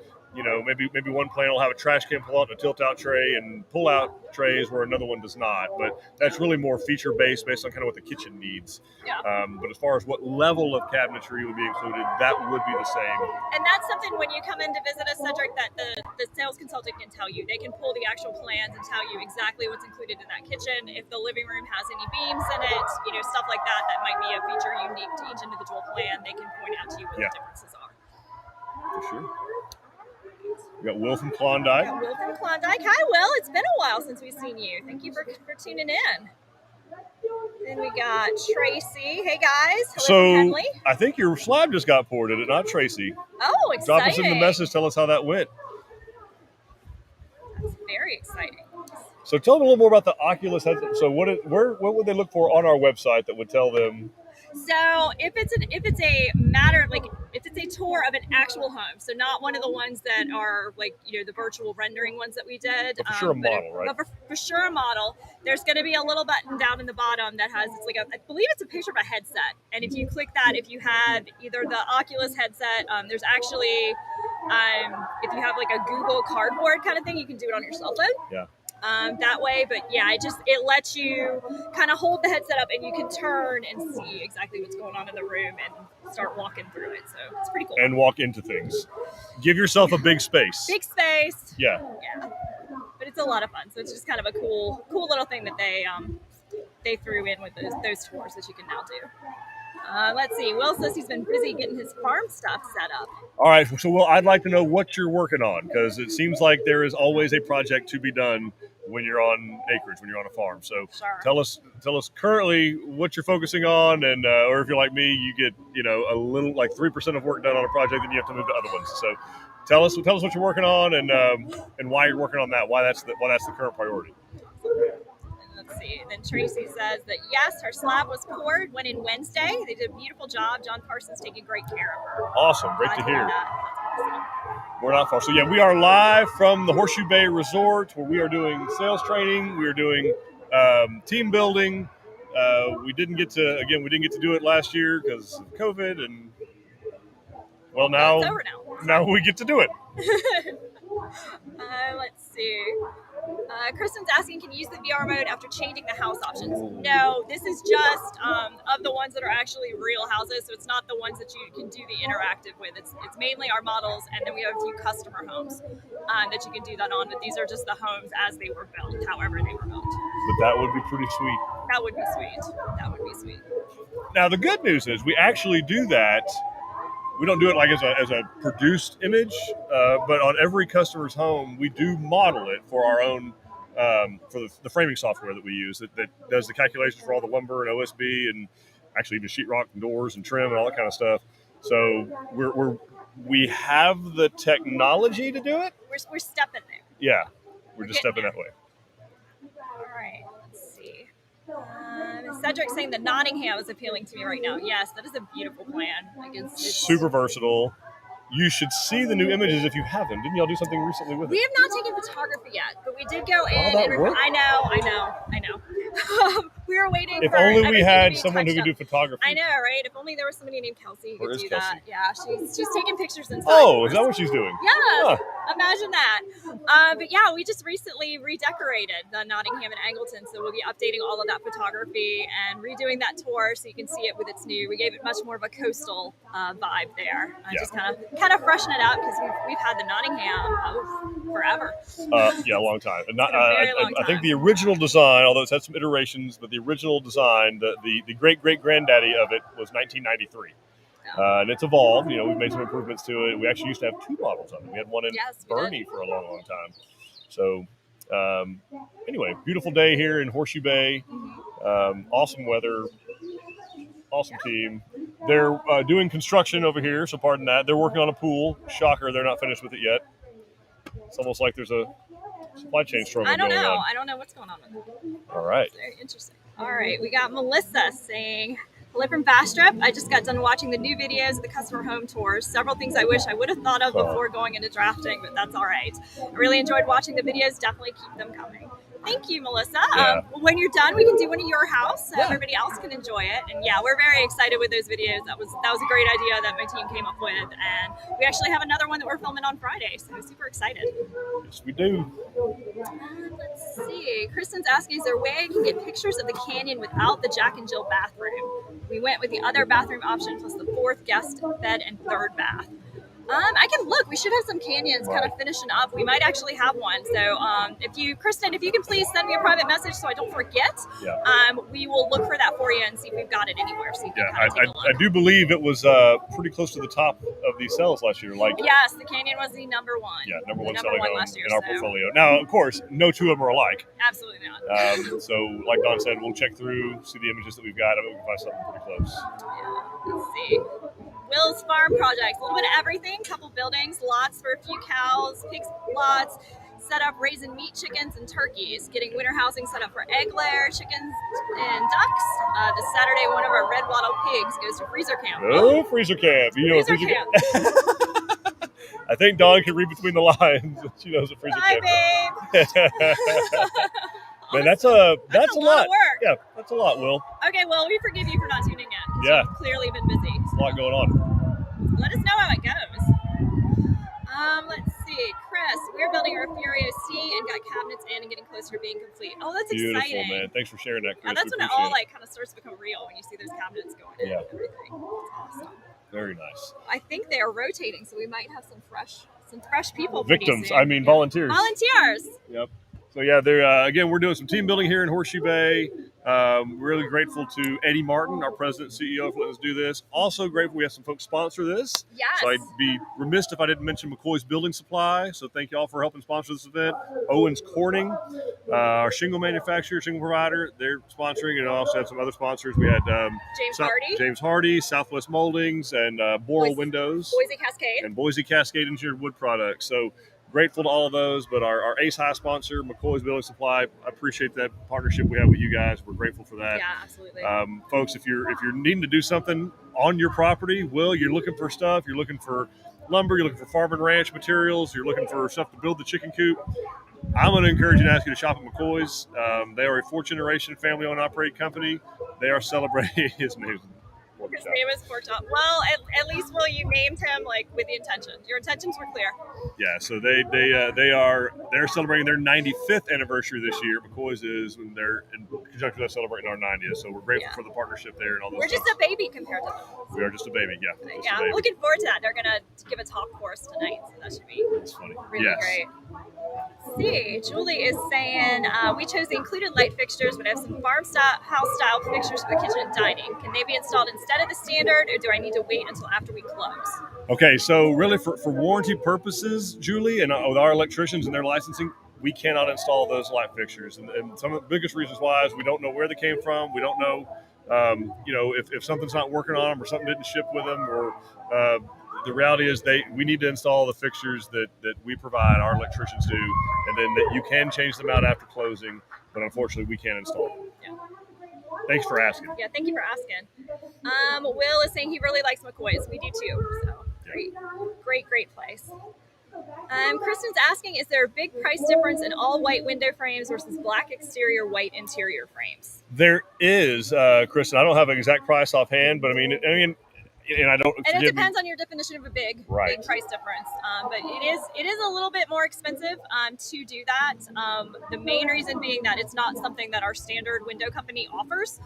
S1: maybe one plan will have a trash can pull out and a tilt-out tray and pull-out trays where another one does not. But that's really more feature-based based on kind of what the kitchen needs.
S2: Yeah.
S1: But as far as what level of cabinetry would be included, that would be the same.
S2: And that's something when you come in to visit us, Cedric, that the sales consultant can tell you. They can pull the actual plans and tell you exactly what's included in that kitchen. If the living room has any beams in it, stuff like that, that might be a feature unique to each individual plan. They can point out to you what the differences are.
S1: For sure. We got Will from Klondike.
S2: Will from Klondike. Hi, Will. It's been a while since we've seen you. Thank you for tuning in. Then we got Tracy. Hey, guys. Hello from
S1: So
S2: Henley.
S1: I think your slab just got poured, did it not, Tracy?
S2: Oh, exciting.
S1: Drop us in the message. Tell us how that went.
S2: That's very exciting.
S1: So tell them a little more about the Oculus headset. So what would they look for on our website that would tell them?
S2: So if it's a tour of an actual home, so not one of the ones that are like the virtual rendering ones that we did.
S1: But for sure a model, right?
S2: But for sure a model. There's going to be a little button down in the bottom that has I believe it's a picture of a headset, and if you click that, if you have either the Oculus headset, there's actually if you have like a Google Cardboard kind of thing, you can do it on your cell phone.
S1: Yeah.
S2: That way, but yeah, it lets you kind of hold the headset up and you can turn and see exactly what's going on in the room and start walking through it. So it's pretty cool.
S1: And walk into things. Give yourself a big space.
S2: Big space.
S1: Yeah.
S2: Yeah. But it's a lot of fun. So it's just kind of a cool little thing that they threw in with those tours that you can now do. Let's see. Will says he's been busy getting his farm stuff set up.
S1: All right. So, Will, I'd like to know what you're working on, because it seems like there is always a project to be done when you're on acreage, when you're on a farm. So
S2: sure.
S1: Tell us currently what you're focusing on, and or if you're like me, you get a little like 3% of work done on a project, then you have to move to other ones. So tell us what you're working on, and why you're working on that. Why that's the current priority.
S2: Let's see. Then Tracy says that yes, her slab was poured, went in Wednesday. They did a beautiful job. John Parsons taking great care of her.
S1: Awesome. Great to hear. We're not far. So yeah, we are live from the Horseshoe Bay Resort, where we are doing sales training. We are doing team building. We didn't get to do it last year because of COVID, and well, now we get to do it.
S2: Let's see. Kristen's asking, can you use the VR mode after changing the house options? No, this is just of the ones that are actually real houses, so it's not the ones that you can do the interactive with. It's mainly our models, and then we have a few customer homes that you can do that on, but these are just the homes as they were built, however they were built.
S1: But that would be pretty sweet.
S2: That would be sweet.
S1: Now, the good news is we actually do that. We don't do it like as a produced image, but on every customer's home, we do model it for our own, for the framing software that we use that does the calculations for all the lumber and OSB and actually even sheetrock and doors and trim and all that kind of stuff. So we have the technology to do it.
S2: We're stepping there.
S1: Yeah, we're just stepping that way.
S2: All right, let's see. Cedric saying that Nottingham is appealing to me right now. Yes, that is a beautiful plan. It's
S1: super versatile. You should see the new images if you haven't. Didn't y'all do something recently with it?
S2: We have not taken photography yet, but we did go in. I know. We were waiting.
S1: If only we had someone who could do photography.
S2: I know, right? If only there was somebody named Kelsey who could do that. Yeah, she's taking pictures inside.
S1: Oh, is that what she's doing?
S2: Yes. Imagine that. But yeah, we just recently redecorated the Nottingham and Angleton, so we'll be updating all of that photography and redoing that tour so you can see it with its new. We gave it much more of a coastal vibe there. Just kind of freshen it up because we've had the Nottingham forever.
S1: Yeah, a long time. And I think the original design, although it's had some iterations, but the original design, the great-great-granddaddy of it was 1993. And it's evolved. We've made some improvements to it. We actually used to have two models of it. We had one in Burnie for a long, long time. So anyway, beautiful day here in Horseshoe Bay. Awesome weather. Awesome team. They're doing construction over here, so pardon that. They're working on a pool. Shocker, they're not finished with it yet. It's almost like there's a supply chain struggle going on.
S2: I don't know what's going on with it.
S1: All right.
S2: It's very interesting. All right, we got Melissa saying, hello from Bastrop. I just got done watching the new videos of the customer home tours. Several things I wish I would have thought of before going into drafting, but that's all right. I really enjoyed watching the videos. Definitely keep them coming. Thank you, Melissa.
S1: Yeah.
S2: When you're done, we can do one at your house so everybody else can enjoy it. And yeah, we're very excited with those videos. That was a great idea that my team came up with. And we actually have another one that we're filming on Friday, so I'm super excited.
S1: Yes, we do.
S2: Let's see. Kristen's asking, is there a way I can get pictures of the canyon without the Jack and Jill bathroom? We went with the other bathroom option plus the 4th guest bed and 3rd bath. I can look. We should have some canyons kind of finishing up. We might actually have one. So Kristen, if you can please send me a private message so I don't forget, we will look for that for you and see if we've got it anywhere. So you can
S1: I do believe it was pretty close to the top of these sales last year.
S2: Yes, the canyon was the number one.
S1: Yeah, number one selling home
S2: last year,
S1: in our portfolio. Now, of course, no two of them are alike.
S2: Absolutely not.
S1: So, like Don said, we'll check through, see the images that we've got, and we can find something pretty close.
S2: Yeah, let's see. Will's Farm Projects, a little bit of everything, couple buildings, lots for a few cows, pigs lots, set up raising meat chickens and turkeys, getting winter housing set up for egg layer, chickens and ducks. This Saturday, one of our red wattle pigs goes to freezer camp.
S1: Oh, freezer camp. You know, freezer camp. I think Dawn can read between the lines. She knows a freezer camp.
S2: Babe.
S1: Man, that's a lot.
S2: Of work.
S1: Yeah, that's a lot, Will.
S2: Okay, well, we forgive you for not tuning in.
S1: Yeah.
S2: You've clearly been busy.
S1: There's a lot going on.
S2: Let us know how it goes. Let's see. Chris, we're building our Furio C and got cabinets in and getting closer to being complete. Oh, that's
S1: Beautiful,
S2: exciting.
S1: man. Thanks for sharing that, Chris.
S2: Yeah, that's when it all kind of starts to become real when you see those cabinets going in and everything. That's awesome.
S1: Very nice.
S2: I think they are rotating, so we might have some fresh people.
S1: Victims. I mean, volunteers.
S2: Volunteers.
S1: Yep. So yeah, they're again, we're doing some team building here in Horseshoe Bay. Really grateful to Eddie Martin, our president and CEO, for letting us do this. Also grateful we have some folks sponsor this.
S2: Yes.
S1: So I'd be remiss if I didn't mention McCoy's Building Supply. So thank you all for helping sponsor this event. Owens Corning, our shingle manufacturer, shingle provider, they're sponsoring, and also had some other sponsors. We had James Hardy, Southwest Moldings, and Boral Windows, Boise Cascade Engineered Wood Products. So grateful to all of those, but our Ace High sponsor, McCoy's Building Supply, I appreciate that partnership we have with you guys. We're grateful for that.
S2: Yeah, absolutely.
S1: Folks, if you're needing to do something on your property, you're looking for stuff, you're looking for lumber, you're looking for farm and ranch materials, you're looking for stuff to build the chicken coop, I'm going to encourage you and ask you to shop at McCoy's. They are a fourth-generation family-owned operated company. They are celebrating his name.
S2: His name is Pork Chop. Well, at least, Will, you named him with the intention. Your intentions were clear.
S1: Yeah, so they're celebrating their 95th anniversary this year. McCoy's is when they're in conjunction with us celebrating our 90th. So we're grateful for the partnership there and all those.
S2: We're just a baby compared to them.
S1: We are just a baby, yeah.
S2: Yeah, I'm looking forward to that. They're gonna give a talk course tonight, so that should be really great. See, Julie is saying we chose the included light fixtures, but I have some house style fixtures for the kitchen and dining. Can they be installed instead of the standard, or do I need to wait until after we close?
S1: Okay, so really for warranty purposes, Julie, and with our electricians and their licensing, we cannot install those light fixtures. And some of the biggest reasons why is we don't know where they came from. We don't know, if something's not working on them or something didn't ship with them, or the reality is we need to install the fixtures that we provide, our electricians do, and then that you can change them out after closing, but unfortunately we can't install them.
S2: Yeah.
S1: Thanks for asking.
S2: Yeah, thank you for asking. Will is saying he really likes McCoy's. We do too. So great place. Kristen's asking, is there a big price difference in all white window frames versus black exterior, white interior frames?
S1: There is, Kristen. I don't have an exact price offhand, but I mean, and I don't.
S2: And it depends on your definition of a big price difference. But it is a little bit more expensive to do that. The main reason being that it's not something that our standard window company offers.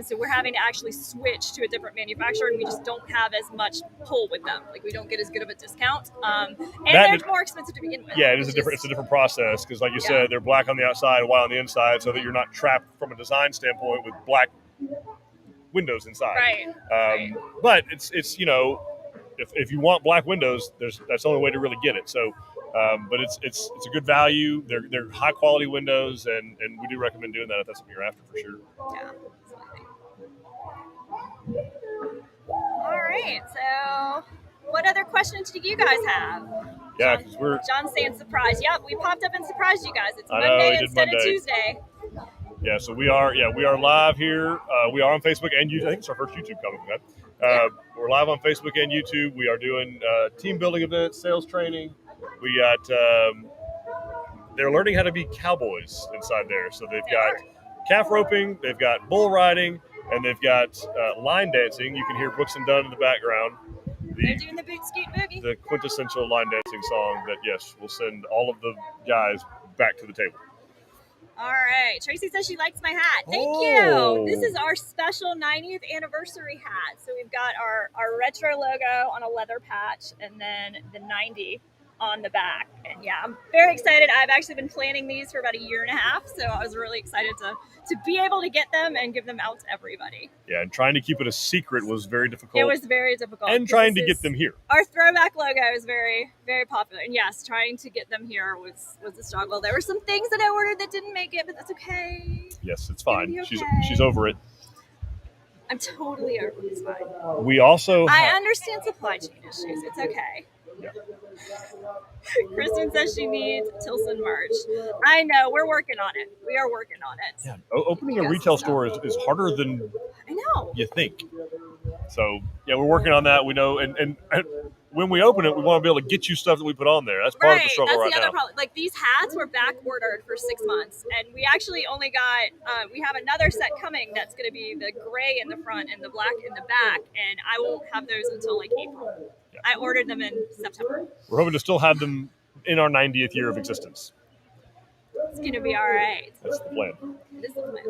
S2: So we're having to actually switch to a different manufacturer, and we just don't have as much pull with them. Like, we don't get as good of a discount, and they're more expensive to begin with.
S1: Yeah, it's a different process because, like you said, they're black on the outside and white on the inside, so that you're not trapped from a design standpoint with black windows inside.
S2: Right.
S1: But it's if you want black windows, that's the only way to really get it. So, but it's a good value. They're high quality windows, and we do recommend doing that if that's what you're after for sure.
S2: Yeah. right. So, what other questions do you guys have?
S1: Yeah, because we're.
S2: John's saying surprise. Yep, we popped up and surprised you guys. It's
S1: I know,
S2: Monday
S1: we did
S2: instead of
S1: Monday.
S2: Tuesday.
S1: Yeah, so we are live here. We are on Facebook and YouTube. I think it's our first YouTube comment we've had. We're live on Facebook and YouTube. We are doing team building events, sales training. We got they're learning how to be cowboys inside there. So they've got calf roping, they've got bull riding, and they've got line dancing. You can hear Brooks and Dunn in the background.
S2: They're doing the boot scoot boogie.
S1: The quintessential line dancing song that, yes, will send all of the guys back to the table.
S2: All right. Tracy says she likes my hat. Thank you. This is our special 90th anniversary hat. So we've got our retro logo on a leather patch and then the 90 on the back. And yeah, I'm very excited. I've actually been planning these for about a year and a half. So I was really excited to be able to get them and give them out to everybody.
S1: Yeah, and trying to keep it a secret was very difficult.
S2: It was very difficult.
S1: And trying to get them here.
S2: Our throwback logo is very, very popular. And yes, trying to get them here was a struggle. There were some things that I ordered that didn't make it, but that's okay.
S1: Yes, it's fine.
S2: Okay.
S1: She's over it.
S2: I'm totally over it. It's fine.
S1: We also
S2: I understand supply chain issues. It's okay.
S1: Yeah.
S2: Kristen says she needs Tilson merch. I know. We're working on it. We are working on it.
S1: Yeah, opening a retail store is harder than
S2: I know
S1: you think. So, yeah, we're working on that. We know. And when we open it, we want to be able to get you stuff that we put on there. That's part of the struggle right now.
S2: That's the other problem. Like, these hats were back ordered for 6 months, and we actually only got, we have another set coming that's going to be the gray in the front and the black in the back, and I won't have those until like April. Yeah. I ordered them in September.
S1: We're hoping to still have them in our 90th year of existence.
S2: It's going to be all right.
S1: That's the plan.
S2: It is the plan.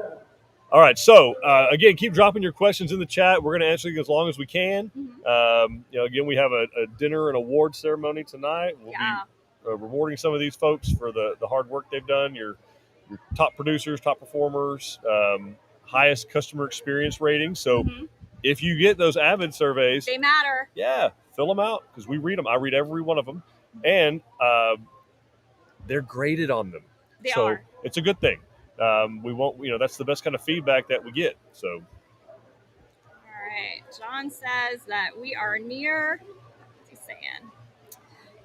S1: All right. So, again, keep dropping your questions in the chat. We're going to answer as long as we can. Mm-hmm. Again, we have a dinner and award ceremony tonight. We'll be rewarding some of these folks for the hard work they've done, your top producers, top performers, highest customer experience ratings. So if you get those Avid surveys,
S2: they matter.
S1: Yeah, fill them out because we read them. I read every one of them. And they're graded on them.
S2: They are.
S1: It's a good thing. We won't, that's the best kind of feedback that we get. So.
S2: All right. John says that we are near, what's he saying?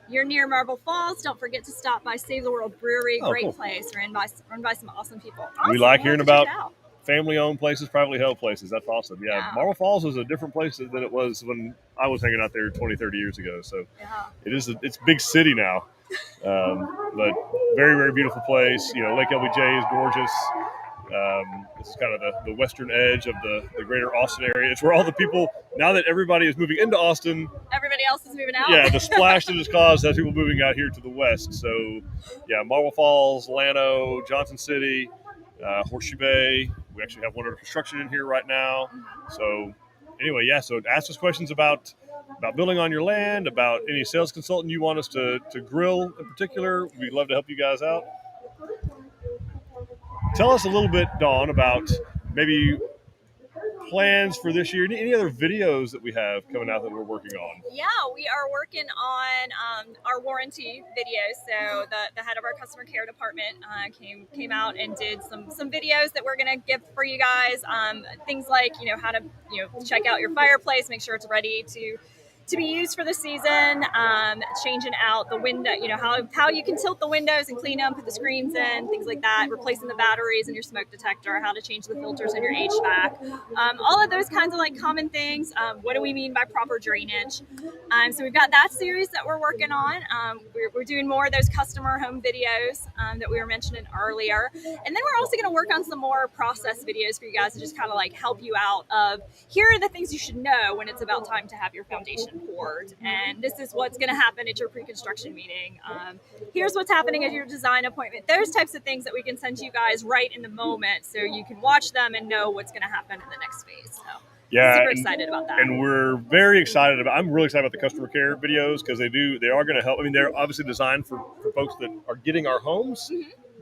S2: You're near Marble Falls. Don't forget to stop by Save the World Brewery. Great
S1: cool.
S2: Place. Run by some awesome people. Awesome.
S1: We like hearing about family-owned places, privately held places. That's awesome. Yeah. Marble Falls is a different place than it was when I was hanging out there 20, 30 years ago. So it's a big city now. But very, very beautiful place. Lake LBJ is gorgeous. This is kind of the western edge of the greater Austin area. It's where all the people, now that everybody is moving into Austin,
S2: everybody else is moving out.
S1: Yeah, the splash that has caused has people moving out here to the west. So, yeah, Marble Falls, Llano, Johnson City, Horseshoe Bay. We actually have one under construction in here right now. So, anyway, yeah. So, ask us questions about building on your land, about any sales consultant you want us to grill in particular. We'd love to help you guys out. Tell us a little bit, Dawn, about maybe plans for this year. Any other videos that we have coming out that we're working on?
S2: Yeah, we are working on our warranty video. So the head of our customer care department came out and did some videos that we're going to give for you guys. Things like, how to, check out your fireplace, make sure it's ready to be used for the season, changing out the window, how you can tilt the windows and clean them, put the screens in, things like that, replacing the batteries in your smoke detector, how to change the filters in your HVAC, all of those kinds of common things. What do we mean by proper drainage? So we've got that series that we're working on. We're doing more of those customer home videos that we were mentioning earlier. And then we're also gonna work on some more process videos for you guys to just kind of help you out of, here are the things you should know when it's about time to have your foundation poured, and this is what's going to happen at your pre-construction meeting. Here's what's happening at your design appointment. Those types of things that we can send to you guys right in the moment, so you can watch them and know what's going to happen in the next phase. So
S1: yeah,
S2: super excited about that.
S1: And we're very excited about. I'm really excited about the customer care videos because they are going to help. I mean, they're obviously designed for folks that are getting our homes,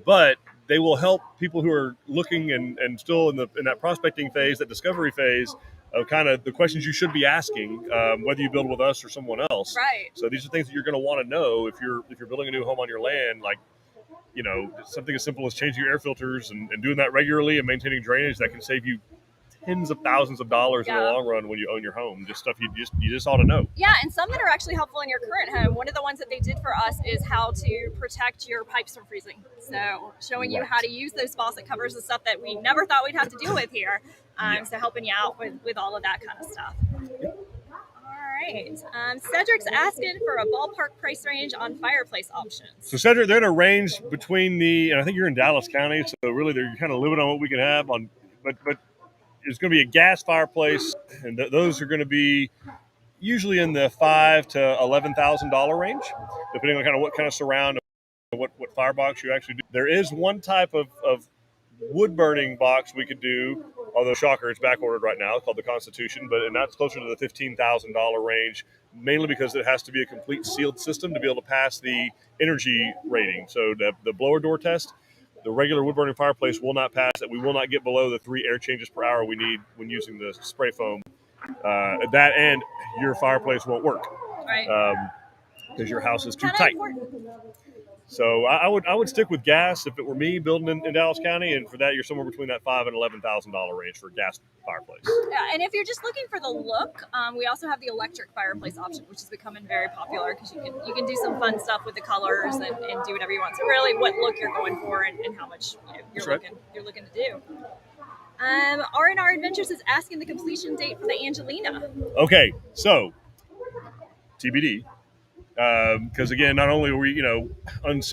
S1: but they will help people who are looking and still in that prospecting phase, that discovery phase, of kind of the questions you should be asking, whether you build with us or someone else.
S2: Right.
S1: So these are things that you're going to want to know if you're building a new home on your land, something as simple as changing your air filters and doing that regularly and maintaining drainage that can save you tens of thousands of dollars in the
S2: Yeah.
S1: long run when you own your home. Just stuff you just ought to know.
S2: Yeah, and some that are actually helpful in your current home. One of the ones that they did for us is how to protect your pipes from freezing. So showing you how to use those faucet covers and stuff that we never thought we'd have to deal with here. So helping you out with all of that kind of stuff. All right. Cedric's asking for a ballpark price range on fireplace options.
S1: So Cedric, they're in a range between and I think you're in Dallas County, so really they're kind of limited on what we can have on, but there's going to be a gas fireplace, and those are going to be usually in the $5,000 to $11,000 range, depending on kind of what kind of surround, what firebox you actually do. There is one type of wood burning box we could do, although shocker, it's back ordered right now. It's called the Constitution, and that's closer to the $15,000 range, mainly because it has to be a complete sealed system to be able to pass the energy rating. So the blower door test, the regular wood burning fireplace will not pass it. We will not get below the 3 air changes per hour we need when using the spray foam. At that end, your fireplace won't work,
S2: right?
S1: Because your house is too tight. So I would stick with gas if it were me building in Dallas County, and for that you're somewhere between that $5,000 and $11,000 range for a gas fireplace.
S2: Yeah, and if you're just looking for the look, we also have the electric fireplace option, which is becoming very popular because you can do some fun stuff with the colors and do whatever you want. So really, what look you're going for and how much you're looking to do. R&R Adventures is asking the completion date for the Angelina.
S1: Okay, so TBD. Because again, not only are we,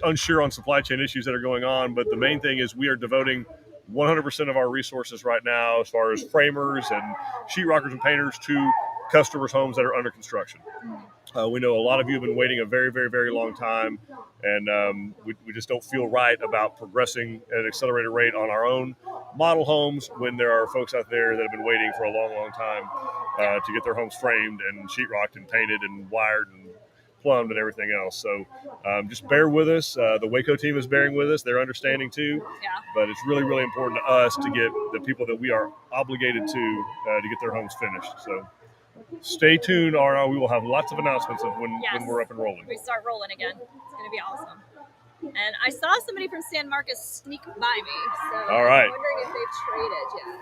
S1: unsure on supply chain issues that are going on, but the main thing is we are devoting 100% of our resources right now, as far as framers and sheetrockers and painters, to customers' homes that are under construction. We know a lot of you have been waiting a very, very, very long time, and we just don't feel right about progressing at an accelerated rate on our own model homes when there are folks out there that have been waiting for a long, long time to get their homes framed and sheetrocked and painted and wired and plumbed and everything else. So just bear with us. The Waco team is bearing with us. They're understanding too.
S2: Yeah.
S1: But it's really, really important to us to get the people that we are obligated to get their homes finished. So stay tuned, R&R. We will have lots of announcements of when we're up and rolling.
S2: We start rolling again. It's going to be awesome. And I saw somebody from San Marcos sneak by me. So
S1: all right.
S2: I'm wondering if they've traded yet.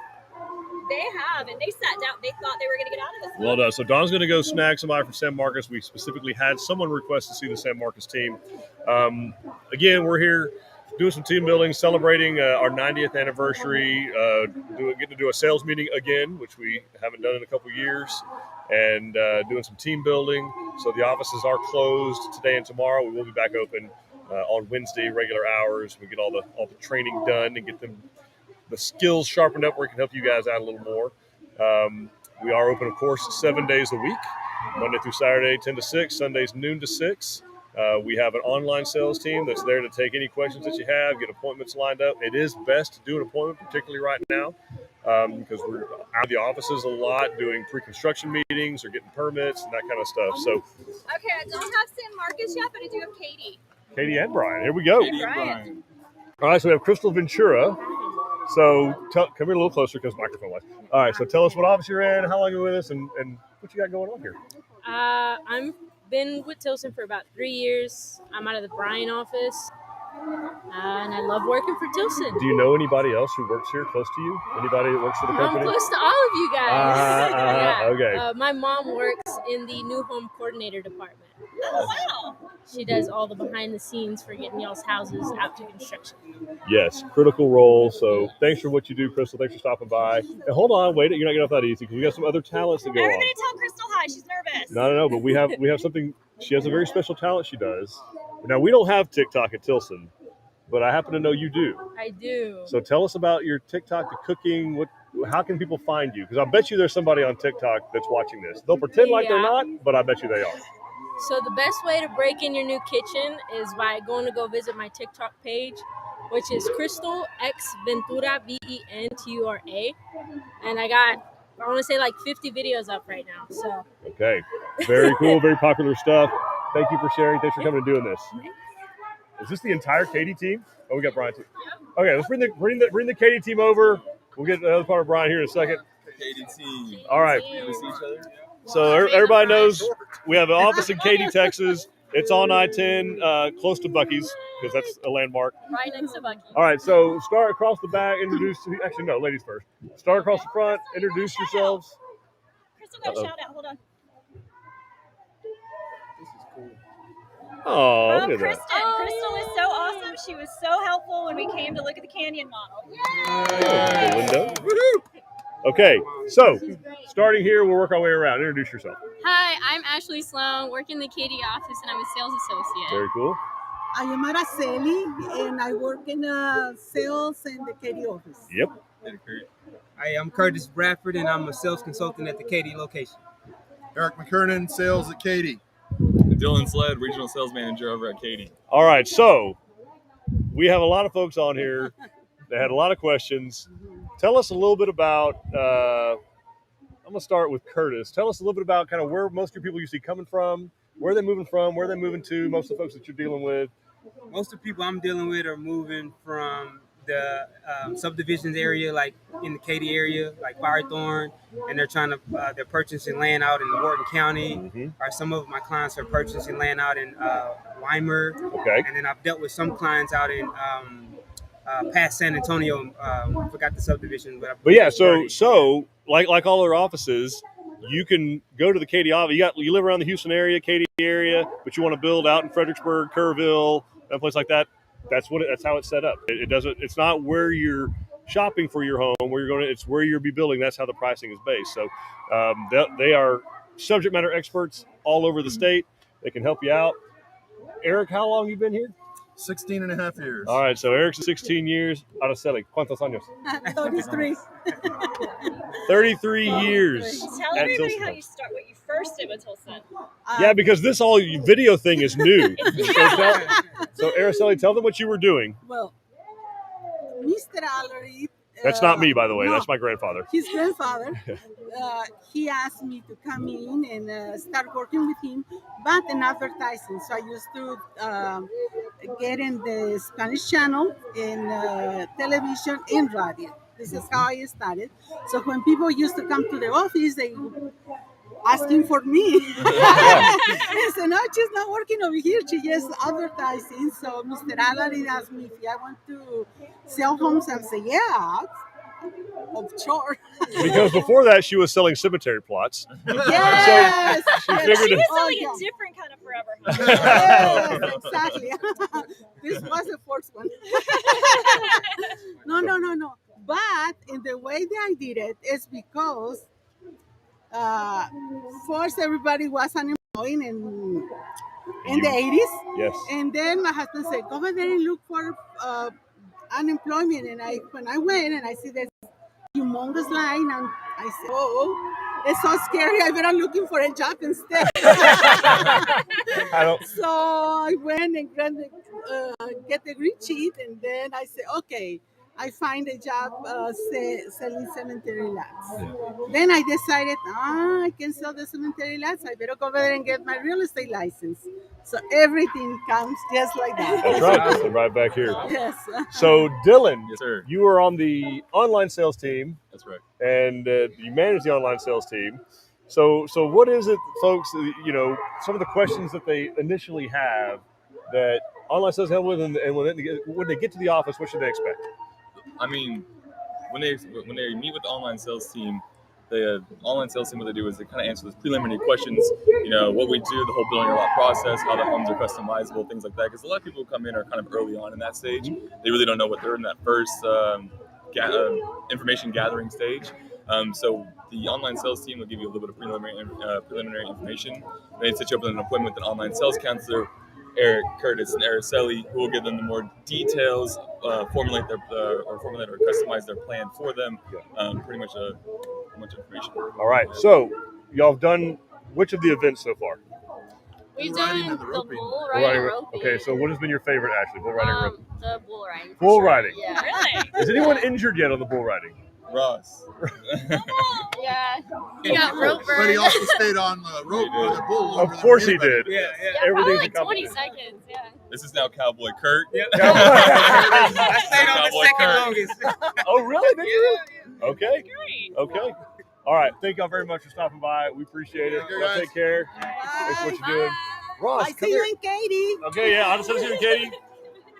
S2: They have, and they sat down. They thought they were going to get out of this.
S1: Well done. So Don's going to go snag somebody from San Marcos. We specifically had someone request to see the San Marcos team. Again, we're here doing some team building, celebrating our 90th anniversary, getting to do a sales meeting again, which we haven't done in a couple of years, and doing some team building. So the offices are closed today and tomorrow. We will be back open on Wednesday, regular hours. We get all the training done and get the skills sharpened up where we can help you guys out a little more. We are open, of course, 7 days a week, Monday through Saturday, 10 to 6, Sundays, noon to 6. We have an online sales team that's there to take any questions that you have, get appointments lined up. It is best to do an appointment, particularly right now, because we're out of the offices a lot doing pre-construction meetings or getting permits and that kind of stuff. So,
S2: okay, I don't have San Marcos yet, but I do have Katy.
S1: Katy and Bryan, here we go.
S2: Katy and Bryan.
S1: All right, so we have Crystal Ventura. So come here a little closer because microphone-wise. All right, so tell us what office you're in, how long you're with us, and what you got going on here.
S13: I've been with Tilson for about 3 years. I'm out of the Bryan office, and I love working for Tilson.
S1: Do you know anybody else who works here close to you? Anybody that works for the company?
S13: I'm close to all of you guys. Yeah.
S1: Okay.
S13: My mom works in the new home coordinator department.
S2: Oh, wow.
S13: She does all the behind the scenes for getting y'all's houses out to construction.
S1: Yes, critical role. So thanks for what you do, Crystal. Thanks for stopping by. And hold on, wait, you're not getting off that easy because we got some other talents that go
S2: Everybody
S1: on.
S2: tell Crystal hi. She's nervous.
S1: No, but we have something. She has a very special talent she does. Now, we don't have TikTok at Tilson, but I happen to know you do.
S13: I do.
S1: So tell us about your TikTok, the cooking. How can people find you? Because I bet you there's somebody on TikTok that's watching this. They'll pretend like they're not, but I bet you they are.
S13: So the best way to break in your new kitchen is by going to go visit my TikTok page, which is Crystal X Ventura, Ventura. And I want to say like 50 videos up right now. So
S1: okay, very cool, very popular stuff. Thank you for sharing. Thanks for coming and doing this. Is this the entire Katy team? Oh, we got Bryan too. Okay, let's bring the Katy team over. We'll get the other part of Bryan here in a second.
S14: Katy team.
S1: All right.
S14: You ever see each other?
S1: So everybody knows we have an office in Katy, Texas. It's on I-10, close to Buc-ee's, because that's a landmark.
S2: Right next to Bucky.
S1: All right, so start across the back, actually, no, ladies first. Start across the front, introduce yourselves.
S2: Crystal got a shout out. Hold on.
S1: Oh,
S2: From
S1: look at
S2: Kristen.
S1: that.
S2: Crystal is so awesome. She was so helpful when we came to look at the canyon model.
S1: Oh, Linda. Okay, so starting here, we'll work our way around. Introduce yourself.
S14: Hi, I'm Ashley Sloan, work in the Katy office, and I'm a sales associate.
S1: Very cool.
S15: I am Araceli, and I work in sales in the Katy office.
S1: Yep.
S16: I am Curtis Bradford, and I'm a sales consultant at the Katy location.
S17: Eric McKernan, sales at Katy.
S18: Dylan Sled, regional sales manager over at Katy.
S1: All right, so we have a lot of folks on here that had a lot of questions. Tell us a little bit about, I'm going to start with Curtis. Tell us a little bit about kind of where most of your people you see coming from, where they're moving from, where they're moving to, most of the folks that you're dealing with.
S16: Most of the people I'm dealing with are moving from the subdivisions area, like in the Katy area, like Firethorn, and they're purchasing land out in Wharton County. Or some of my clients are purchasing land out in Weimar.
S1: Okay.
S16: And then I've dealt with some clients out in past San Antonio. I forgot the subdivision, but
S1: yeah, so like all our offices, you can go to the Katy office. You live around the Houston area, Katy area, but you want to build out in Fredericksburg, Kerrville, a place like that. That's how it's set up. It's not where you're shopping for your home, where you're going. It's where you'll be building. That's how the pricing is based. So they are subject matter experts all over the state. They can help you out. Eric, how long you been here?
S17: 16 and a half years.
S1: All right, so Eric's 16 years. Araceli, ¿cuántos años?
S15: 33.
S1: 33 years.
S2: Tell
S1: at
S2: everybody
S1: Tilson.
S2: how you start, what you first did with Tilson.
S1: Yeah, because this whole video thing is new. So Araceli, tell them what you were doing.
S15: Well, Mr. Allery.
S1: That's not me, by the way.
S15: No.
S1: That's my grandfather.
S15: His grandfather. He asked me to come in and start working with him, but in advertising. So I used to get in the Spanish channel, in television, and radio. This is how I started. So when people used to come to the office, they asking for me. I said, no, she's not working over here. She just advertising. So Mr. Allery asked me if I want to sell homes. I said, yeah, of sure.
S1: Because before that, she was selling cemetery plots.
S15: Yes.
S1: So she figured
S2: She was selling a different kind of forever home.
S15: Yes, exactly. This was the first one. No. But in the way that I did it is because first everybody was unemployed in the 80s.
S1: Yes.
S15: And then my husband said, go over there and look for unemployment. And when I went and I see this humongous line, and I said, oh, it's so scary. I better looking for a job instead. So I went and get the green sheet, and then I said, okay, I find a job selling cemetery lots. Yeah. Then I decided, I can sell the cemetery lots. I better go over there and get my real estate license. So everything comes just like that.
S1: That's right. Right back here.
S15: Yes.
S1: So Dylan,
S18: yes, sir.
S1: You were on the online sales team.
S18: That's right.
S1: And you manage the online sales team. So what is it, folks? Some of the questions that they initially have that online sales help with, and when they get to the office, what should they expect?
S18: I mean, when they meet with the online sales team, the online sales team, what they do is they kind of answer those preliminary questions. What we do, the whole building a lot process, how the homes are customizable, things like that. Because a lot of people who come in are kind of early on in that stage. They really don't know what they're in that first information gathering stage. So the online sales team will give you a little bit of preliminary information. They set you up with an appointment with an online sales counselor, Eric, Curtis, and Araceli, who will give them the more details, formulate or customize their plan for them. Pretty much much information.
S1: All right. So y'all have done which of the events so far?
S14: We've done the bull riding rope.
S1: Okay. So what has been your favorite, Ashley? Bull riding rope.
S14: The bull riding.
S1: Bull riding.
S14: Yeah. Really?
S1: Is anyone injured yet on the bull riding?
S18: Ross.
S14: Yeah. He got rope burn.
S17: But he also stayed on the rope with the bull.
S1: Of course he did.
S18: Yeah.
S14: Probably like 20 seconds. Yeah.
S18: This is now Cowboy Kurt.
S16: Yep. I stayed on the second longest.
S1: Oh, really? Did you?
S2: Yeah.
S1: Okay.
S2: Great.
S1: Okay. All right. Thank y'all very much for stopping by. We appreciate it. Y'all take care. Thanks for what you're doing. Ross,
S15: I
S1: come
S15: see
S1: here.
S15: you in Katy.
S1: Okay, yeah, I'll just see you, Katie.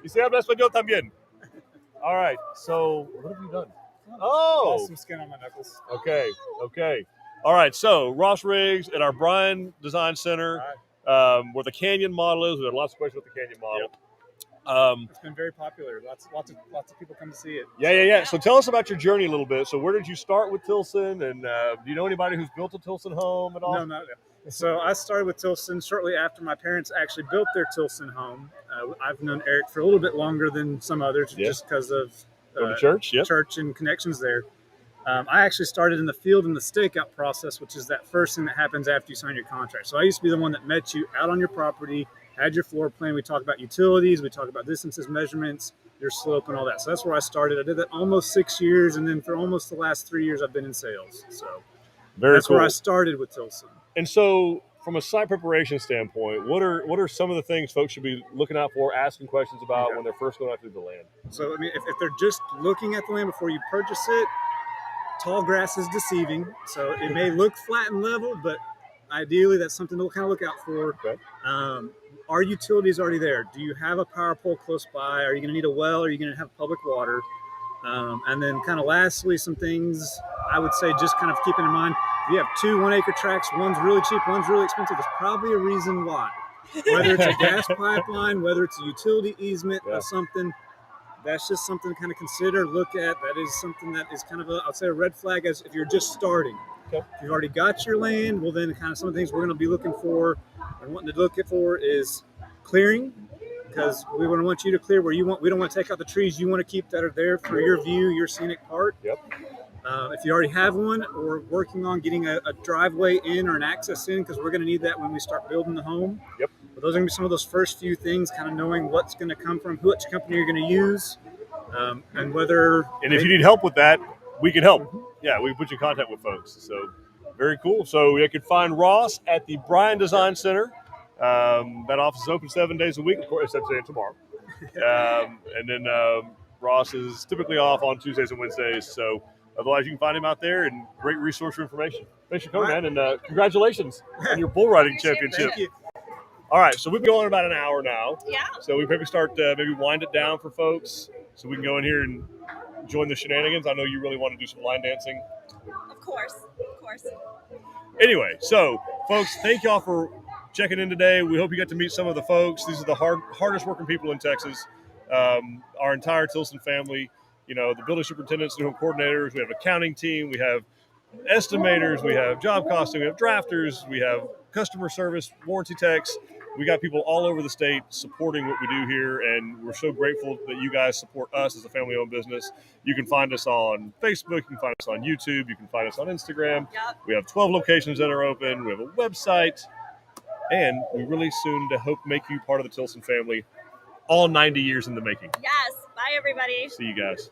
S1: Y se habla español también. All right, so what have you done? Oh,
S19: Lost some skin on my knuckles.
S1: okay. All right, so Ross Riggs at our Bryan Design Center, where the Canyon model is. We had lots of questions with the Canyon model.
S19: It's been very popular. Lots of people come to see it.
S1: Yeah. So tell us about your journey a little bit. So where did you start with Tilson, and do you know anybody who's built a Tilson home at all?
S19: No, not yet. So I started with Tilson shortly after my parents actually built their Tilson home. I've known Eric for a little bit longer than some others, just because of
S1: the church,
S19: church and connections there. I actually started in the field in the stakeout process, which is that first thing that happens after you sign your contract. So I used to be the one that met you out on your property, had your floor plan. We talk about utilities, we talk about distances, measurements, your slope, and all that. So that's where I started. I did that almost 6 years, and then for almost the last 3 years, I've been in sales. So that's
S1: cool.
S19: where I started with Tilson.
S1: And so, from a site preparation standpoint, what are some of the things folks should be looking out for, asking questions about when they're first going out through the land?
S19: So, I mean, if they're just looking at the land before you purchase it, tall grass is deceiving. So it may look flat and level, but ideally that's something to kind of look out for.
S1: Okay.
S19: Are utilities already there? Do you have a power pole close by? Are you going to need a well? Are you going to have public water? And then kind of lastly, some things I would say just kind of keeping in mind. If you have 2 1-acre tracts, one's really cheap, one's really expensive, there's probably a reason why. Whether it's a gas pipeline, whether it's a utility easement or something, that's just something to kind of consider, look at. That is something that is kind of I'd say a red flag as if you're just starting.
S1: Okay.
S19: If you've already got your land, well then kind of some of the things we're going to be looking for and wanting to look for is clearing, because we want you to clear where you want. We don't want to take out the trees you want to keep that are there for your view, your scenic part.
S1: Yep.
S19: If you already have one or working on getting a driveway in or an access in, because we're going to need that when we start building the home.
S1: Yep.
S19: But those are going to be some of those first few things, kind of knowing what's going to come from, which company you're going to use, and whether.
S1: And if you need help with that, we can help. Yeah, we can put you in contact with folks. So very cool. So you can find Ross at the Bryan Design Center. That office is open 7 days a week, of course, except today and tomorrow. And then Ross is typically off on Tuesdays and Wednesdays. So otherwise, you can find him out there, and great resource for information. Thanks for coming, man, and congratulations on your bull riding championship.
S19: Thank you.
S1: All right, so we've been going about an hour now.
S2: Yeah.
S1: So we maybe start maybe wind it down for folks, so we can go in here and join the shenanigans. I know you really want to do some line dancing.
S2: Of course.
S1: Anyway, so folks, thank y'all for checking in today. We hope you got to meet some of the folks. These are the hardest working people in Texas. Our entire Tilson family. You know, the building superintendents, new coordinators, we have an accounting team, we have estimators, we have job costing, we have drafters, we have customer service, warranty techs. We got people all over the state supporting what we do here, and we're so grateful that you guys support us as a family-owned business. You can find us on Facebook, you can find us on YouTube, you can find us on Instagram.
S2: Yep.
S1: We have 12 locations that are open, we have a website, and we really soon to hope make you part of the Tilson family, all 90 years in the making.
S2: Yes. Bye, everybody.
S1: See you guys.